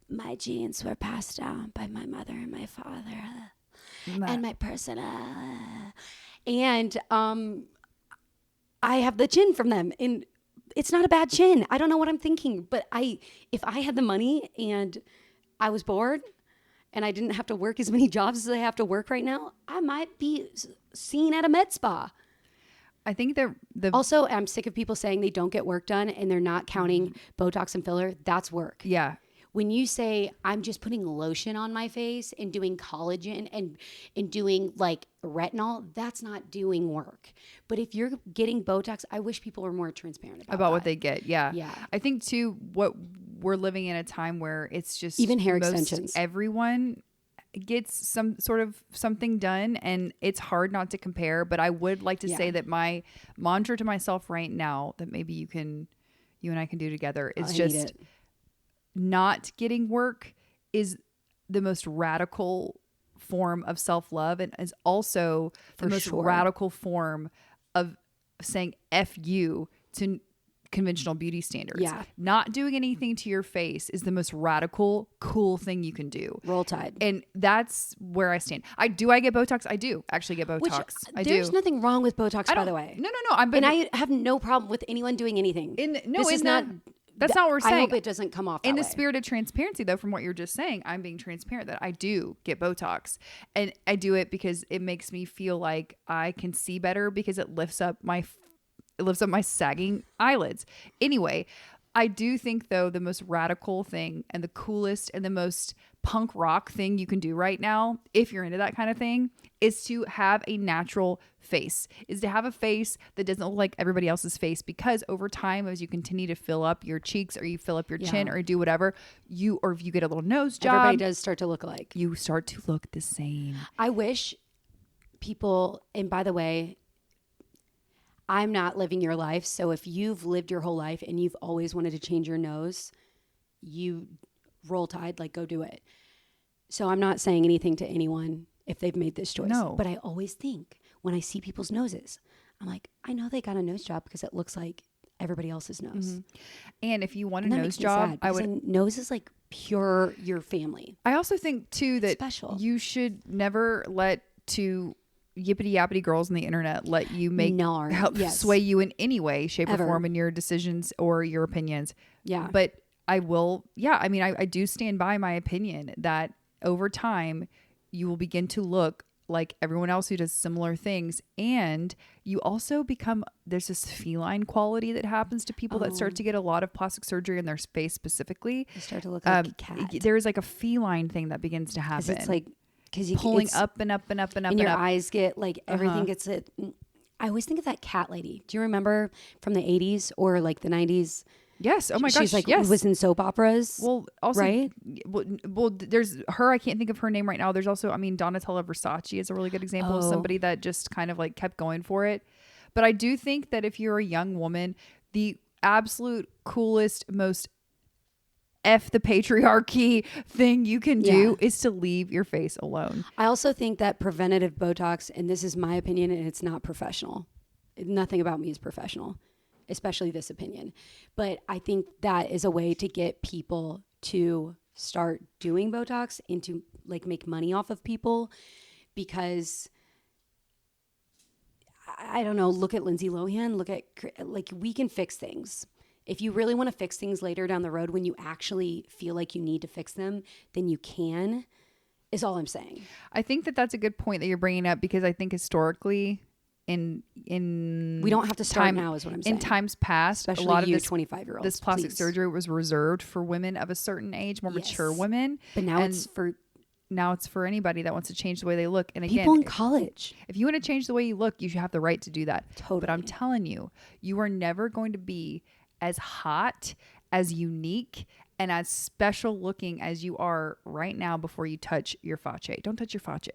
My genes were passed down by my mother and my father and my person. And I have the chin from them. And it's not a bad chin. I don't know what I'm thinking. But if I had the money and I was bored and I didn't have to work as many jobs as I have to work right now, I might be seen at a med spa. I think that Also, I'm sick of people saying they don't get work done and they're not counting Botox and filler. That's work. Yeah. When you say, I'm just putting lotion on my face and doing collagen and doing like retinol, that's not doing work. But if you're getting Botox, I wish people were more transparent about what they get. Yeah. Yeah. I think too, what we're living in a time where it's just even hair extensions. Everyone gets some sort of something done, and it's hard not to compare. But I would like to say that my mantra to myself right now that maybe you and I can do together is just not getting work is the most radical form of self-love, and is also the most radical form of saying F you to conventional beauty standards. Yeah. Not doing anything to your face is the most radical, cool thing you can do. Roll Tide. And that's where I stand. I get Botox. I do actually get Botox. There's nothing wrong with Botox, by the way. No. And I have no problem with anyone doing anything. That's not what we're saying. I hope it doesn't come off that in the way. spirit of transparency, though, from what you're just saying, I'm being transparent that I do get Botox, and I do it because it makes me feel like I can see better because it lifts up my sagging eyelids. Anyway, I do think though the most radical thing and the coolest and the most punk rock thing you can do right now, if you're into that kind of thing, is to have a natural face, is to have a face that doesn't look like everybody else's face, because over time, as you continue to fill up your cheeks or you fill up your chin or do whatever, or if you get a little nose job, everybody does start to look alike. You start to look the same. I wish people, and by the way, I'm not living your life. So if you've lived your whole life and you've always wanted to change your nose, you Roll Tide, like go do it. So I'm not saying anything to anyone if they've made this choice. No. But I always think when I see people's noses, I'm like, I know they got a nose job because it looks like everybody else's nose. And if you want a And that nose makes me job, sad I because would. a nose is like pure your family. I also think too that Special. you should never let two yippity yappity girls on the internet let you help sway you in any way, shape, or form in your decisions or your opinions. Yeah. But I will. Yeah. I mean, I do stand by my opinion that over time you will begin to look like everyone else who does similar things, and you also become, there's this feline quality that happens to people that start to get a lot of plastic surgery in their face specifically. They start to look like a cat. There's like a feline thing that begins to happen. It's like because you pulling up and up and up and up and your up. eyes get like everything gets it. I always think of that cat lady. Do you remember from the 80s or like the 90s? Yes. Oh my gosh. She's like yes. was in soap operas. Well, also, right? Well, there's her. I can't think of her name right now. There's also, I mean, Donatella Versace is a really good example of somebody that just kind of like kept going for it. But I do think that if you're a young woman, the absolute coolest, most F the patriarchy thing you can do is to leave your face alone. I also think that preventative Botox, and this is my opinion, and it's not professional. Nothing about me is professional, especially this opinion. But I think that is a way to get people to start doing Botox and to like make money off of people, because I don't know, look at Lindsay Lohan, look at like we can fix things. If you really want to fix things later down the road when you actually feel like you need to fix them, then you can, is all I'm saying. I think that that's a good point that you're bringing up, because I think historically in we don't have to start now is what I'm saying. In times past, especially a lot of you this 25-year-olds, this plastic surgery was reserved for women of a certain age, more mature women. But now it's for anybody that wants to change the way they look. And again, people in college. If you want to change the way you look, you should have the right to do that. Totally. But I'm telling you, you are never going to be as hot, as unique, and as special looking as you are right now before you touch your face. Don't touch your face.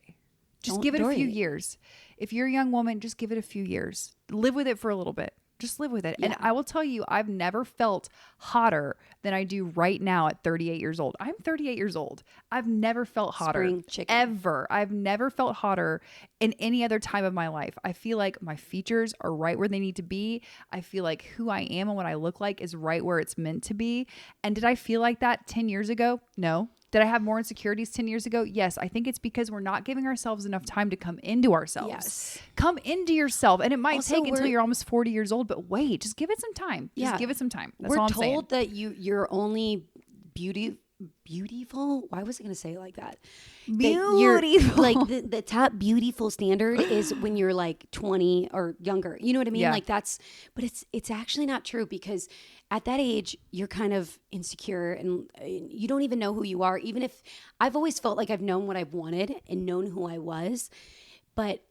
Just give it a few years. If you're a young woman, just give it a few years. Live with it for a little bit. Just live with it. Yeah. And I will tell you, I've never felt hotter than I do right now at 38 years old. I'm 38 years old. I've never felt hotter. Spring chicken. Ever. I've never felt hotter in any other time of my life. I feel like my features are right where they need to be. I feel like who I am and what I look like is right where it's meant to be. And did I feel like that 10 years ago? No. Did I have more insecurities 10 years ago? Yes. I think it's because we're not giving ourselves enough time to come into ourselves. Yes. Come into yourself. And it might Also, take until you're almost 40 years old, but wait, just give it some time. Just give it some time. That's all I'm saying. We're told that you're only beautiful. Why was I going to say it like that? Beautiful. Like the top beautiful standard is when you're like 20 or younger. You know what I mean? Yeah. Like but it's actually not true, because at that age, you're kind of insecure and you don't even know who you are. Even if I've always felt like I've known what I've wanted and known who I was. But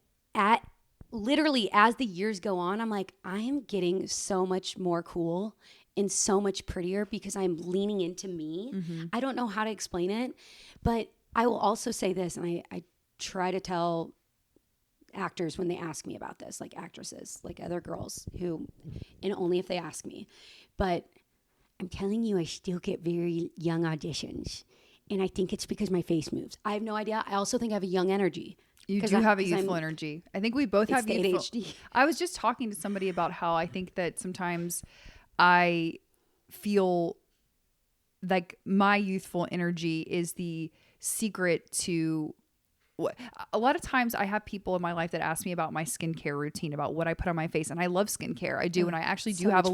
literally as the years go on, I'm like, I am getting so much more cool and so much prettier because I'm leaning into me. Mm-hmm. I don't know how to explain it, but I will also say this, and I try to tell actors when they ask me about this, like actresses, like other girls who, and only if they ask me, but I'm telling you, I still get very young auditions. And I think it's because my face moves. I have no idea. I also think I have a young energy. You do have a youthful energy. I think we both have youthful. ADHD. I was just talking to somebody about how I think that sometimes I feel like my youthful energy is the secret to a lot of times I have people in my life that ask me about my skincare routine, about what I put on my face. And I love skincare. I do. And I actually do have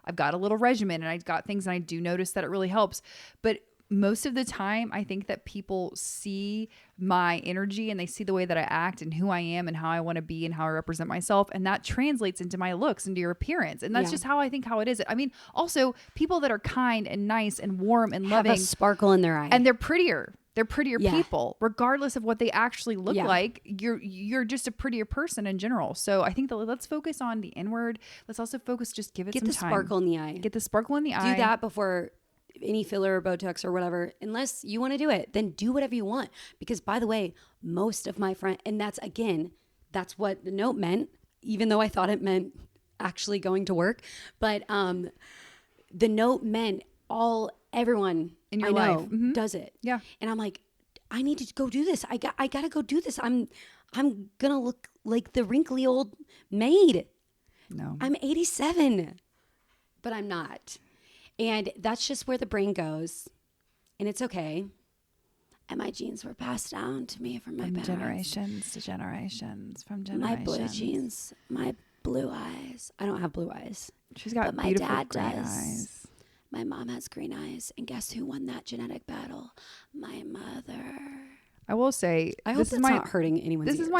I've got a little regimen, and I've got things, and I do notice that it really helps. But most of the time, I think that people see my energy and they see the way that I act and who I am and how I want to be and how I represent myself. And that translates into my looks, into your appearance. And that's just how I think how it is. I mean, also people that are kind and nice and warm and loving have a sparkle in their eye, and they're prettier. They're prettier people, regardless of what they actually look like. You're just a prettier person in general. So I think that let's focus on the inward. Let's also focus, just give it some time. Get the sparkle in the eye. Get the sparkle in the eye. Do that before any filler or Botox or whatever. Unless you want to do it, then do whatever you want. Because by the way, most of my friends, and that's what the note meant, even though I thought it meant actually going to work. But the note meant everyone in your life does it. Yeah. And I'm like, I need to go do this. I got to go do this. I'm going to look like the wrinkly old maid. No. I'm 87, but I'm not. And that's just where the brain goes. And it's okay. And my genes were passed down to me from my parents. Generations to generations, from generations. My blue genes, my blue eyes. I don't have blue eyes. She's got but beautiful my dad green does. eyes. My mom has green eyes. And guess who won that genetic battle? My mother. I will say, I hope that's not hurting anyone's ears. This is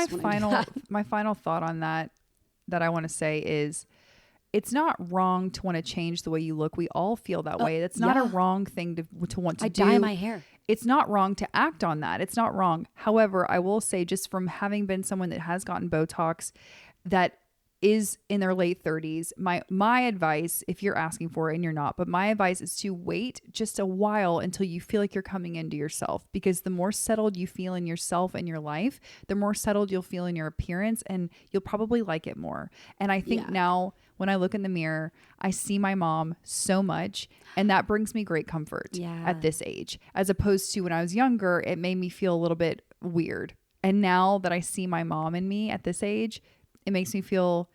my final thought on that I want to say is, it's not wrong to want to change the way you look. We all feel that way. That's not a wrong thing to want to do. I dye my hair. It's not wrong to act on that. It's not wrong. However, I will say, just from having been someone that has gotten Botox that is in their late 30s, my advice, if you're asking for it and you're not, but my advice is to wait just a while until you feel like you're coming into yourself, because the more settled you feel in yourself and your life, the more settled you'll feel in your appearance, and you'll probably like it more. And I think now when I look in the mirror, I see my mom so much, and that brings me great comfort at this age, as opposed to when I was younger, it made me feel a little bit weird. And now that I see my mom in me at this age, it makes me feel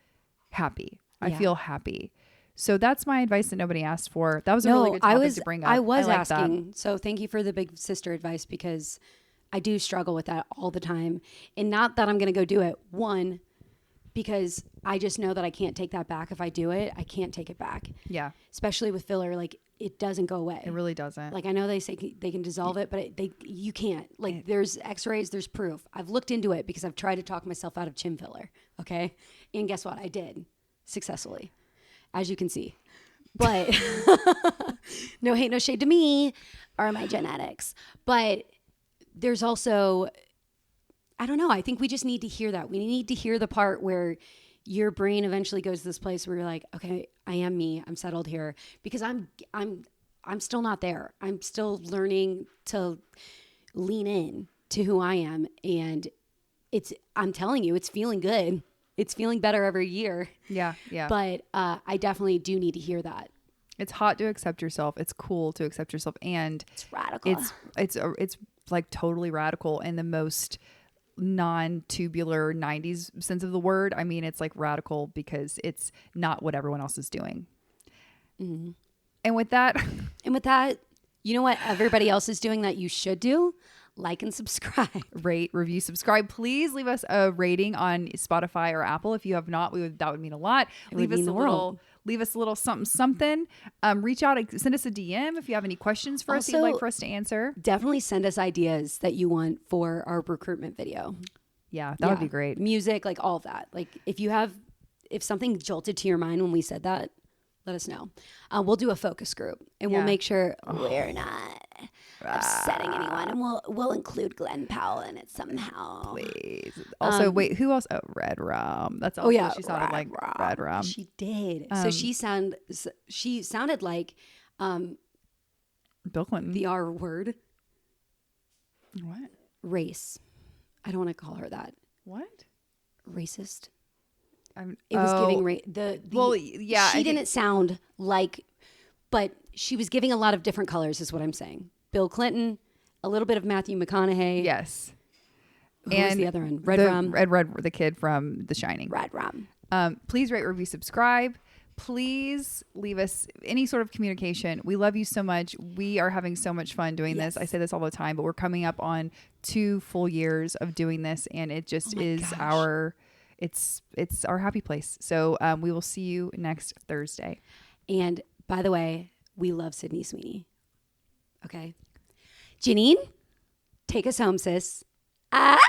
happy. I feel happy. So that's my advice that nobody asked for. That was a really good topic to bring up. I was asking. So thank you for the big sister advice, because I do struggle with that all the time. And not that I'm going to go do it. One, because I just know that I can't take that back. If I do it, I can't take it back. Yeah. Especially with filler, like it doesn't go away. It really doesn't. Like I know they say they can dissolve it, but you can't. Like there's x-rays, there's proof. I've looked into it because I've tried to talk myself out of chin filler. Okay. And guess what? I did successfully, as you can see. But no hate, no shade to me or my genetics. But there's also, I don't know. I think we just need to hear that. We need to hear the part where your brain eventually goes to this place where you're like, okay, I am me. I'm settled here, because I'm still not there. I'm still learning to lean in to who I am. And I'm telling you, it's feeling good. It's feeling better every year. Yeah. Yeah. But I definitely do need to hear that. It's hot to accept yourself. It's cool to accept yourself. And it's radical. It's like totally radical in the most non-tubular 90s sense of the word. I mean, it's like radical because it's not what everyone else is doing. Mm-hmm. And with that, you know what everybody else is doing that you should do? Like and subscribe. Rate, review, subscribe. Please leave us a rating on Spotify or Apple. If you have not, that would mean a lot. Leave us a little something. Reach out, send us a DM if you have any questions for us that you'd like for us to answer. Definitely send us ideas that you want for our recruitment video. Yeah, that would be great. Music, like all of that. Like if something jolted to your mind when we said that, let us know. We'll do a focus group, and we'll make sure we're not upsetting anyone, and we'll include Glenn Powell in it somehow. Please. Also, wait, who else? Oh, Red Rum. That's also she sounded like Red Rum. She did. So she sounded like Bill Clinton. The R word. What? Race. I don't want to call her that. What? Racist. It was giving she didn't sound like, but she was giving a lot of different colors is what I'm saying. Bill Clinton, a little bit of Matthew McConaughey. Yes. Who was the other one? Red Rum. Red, the kid from The Shining. Red Rum. Please rate, review, subscribe. Please leave us any sort of communication. We love you so much. We are having so much fun doing this. I say this all the time, but we're coming up on 2 full years of doing this, and it just is our... It's our happy place. So we will see you next Thursday. And by the way, we love Sydney Sweeney. Okay. Janine, take us home, sis. Ah!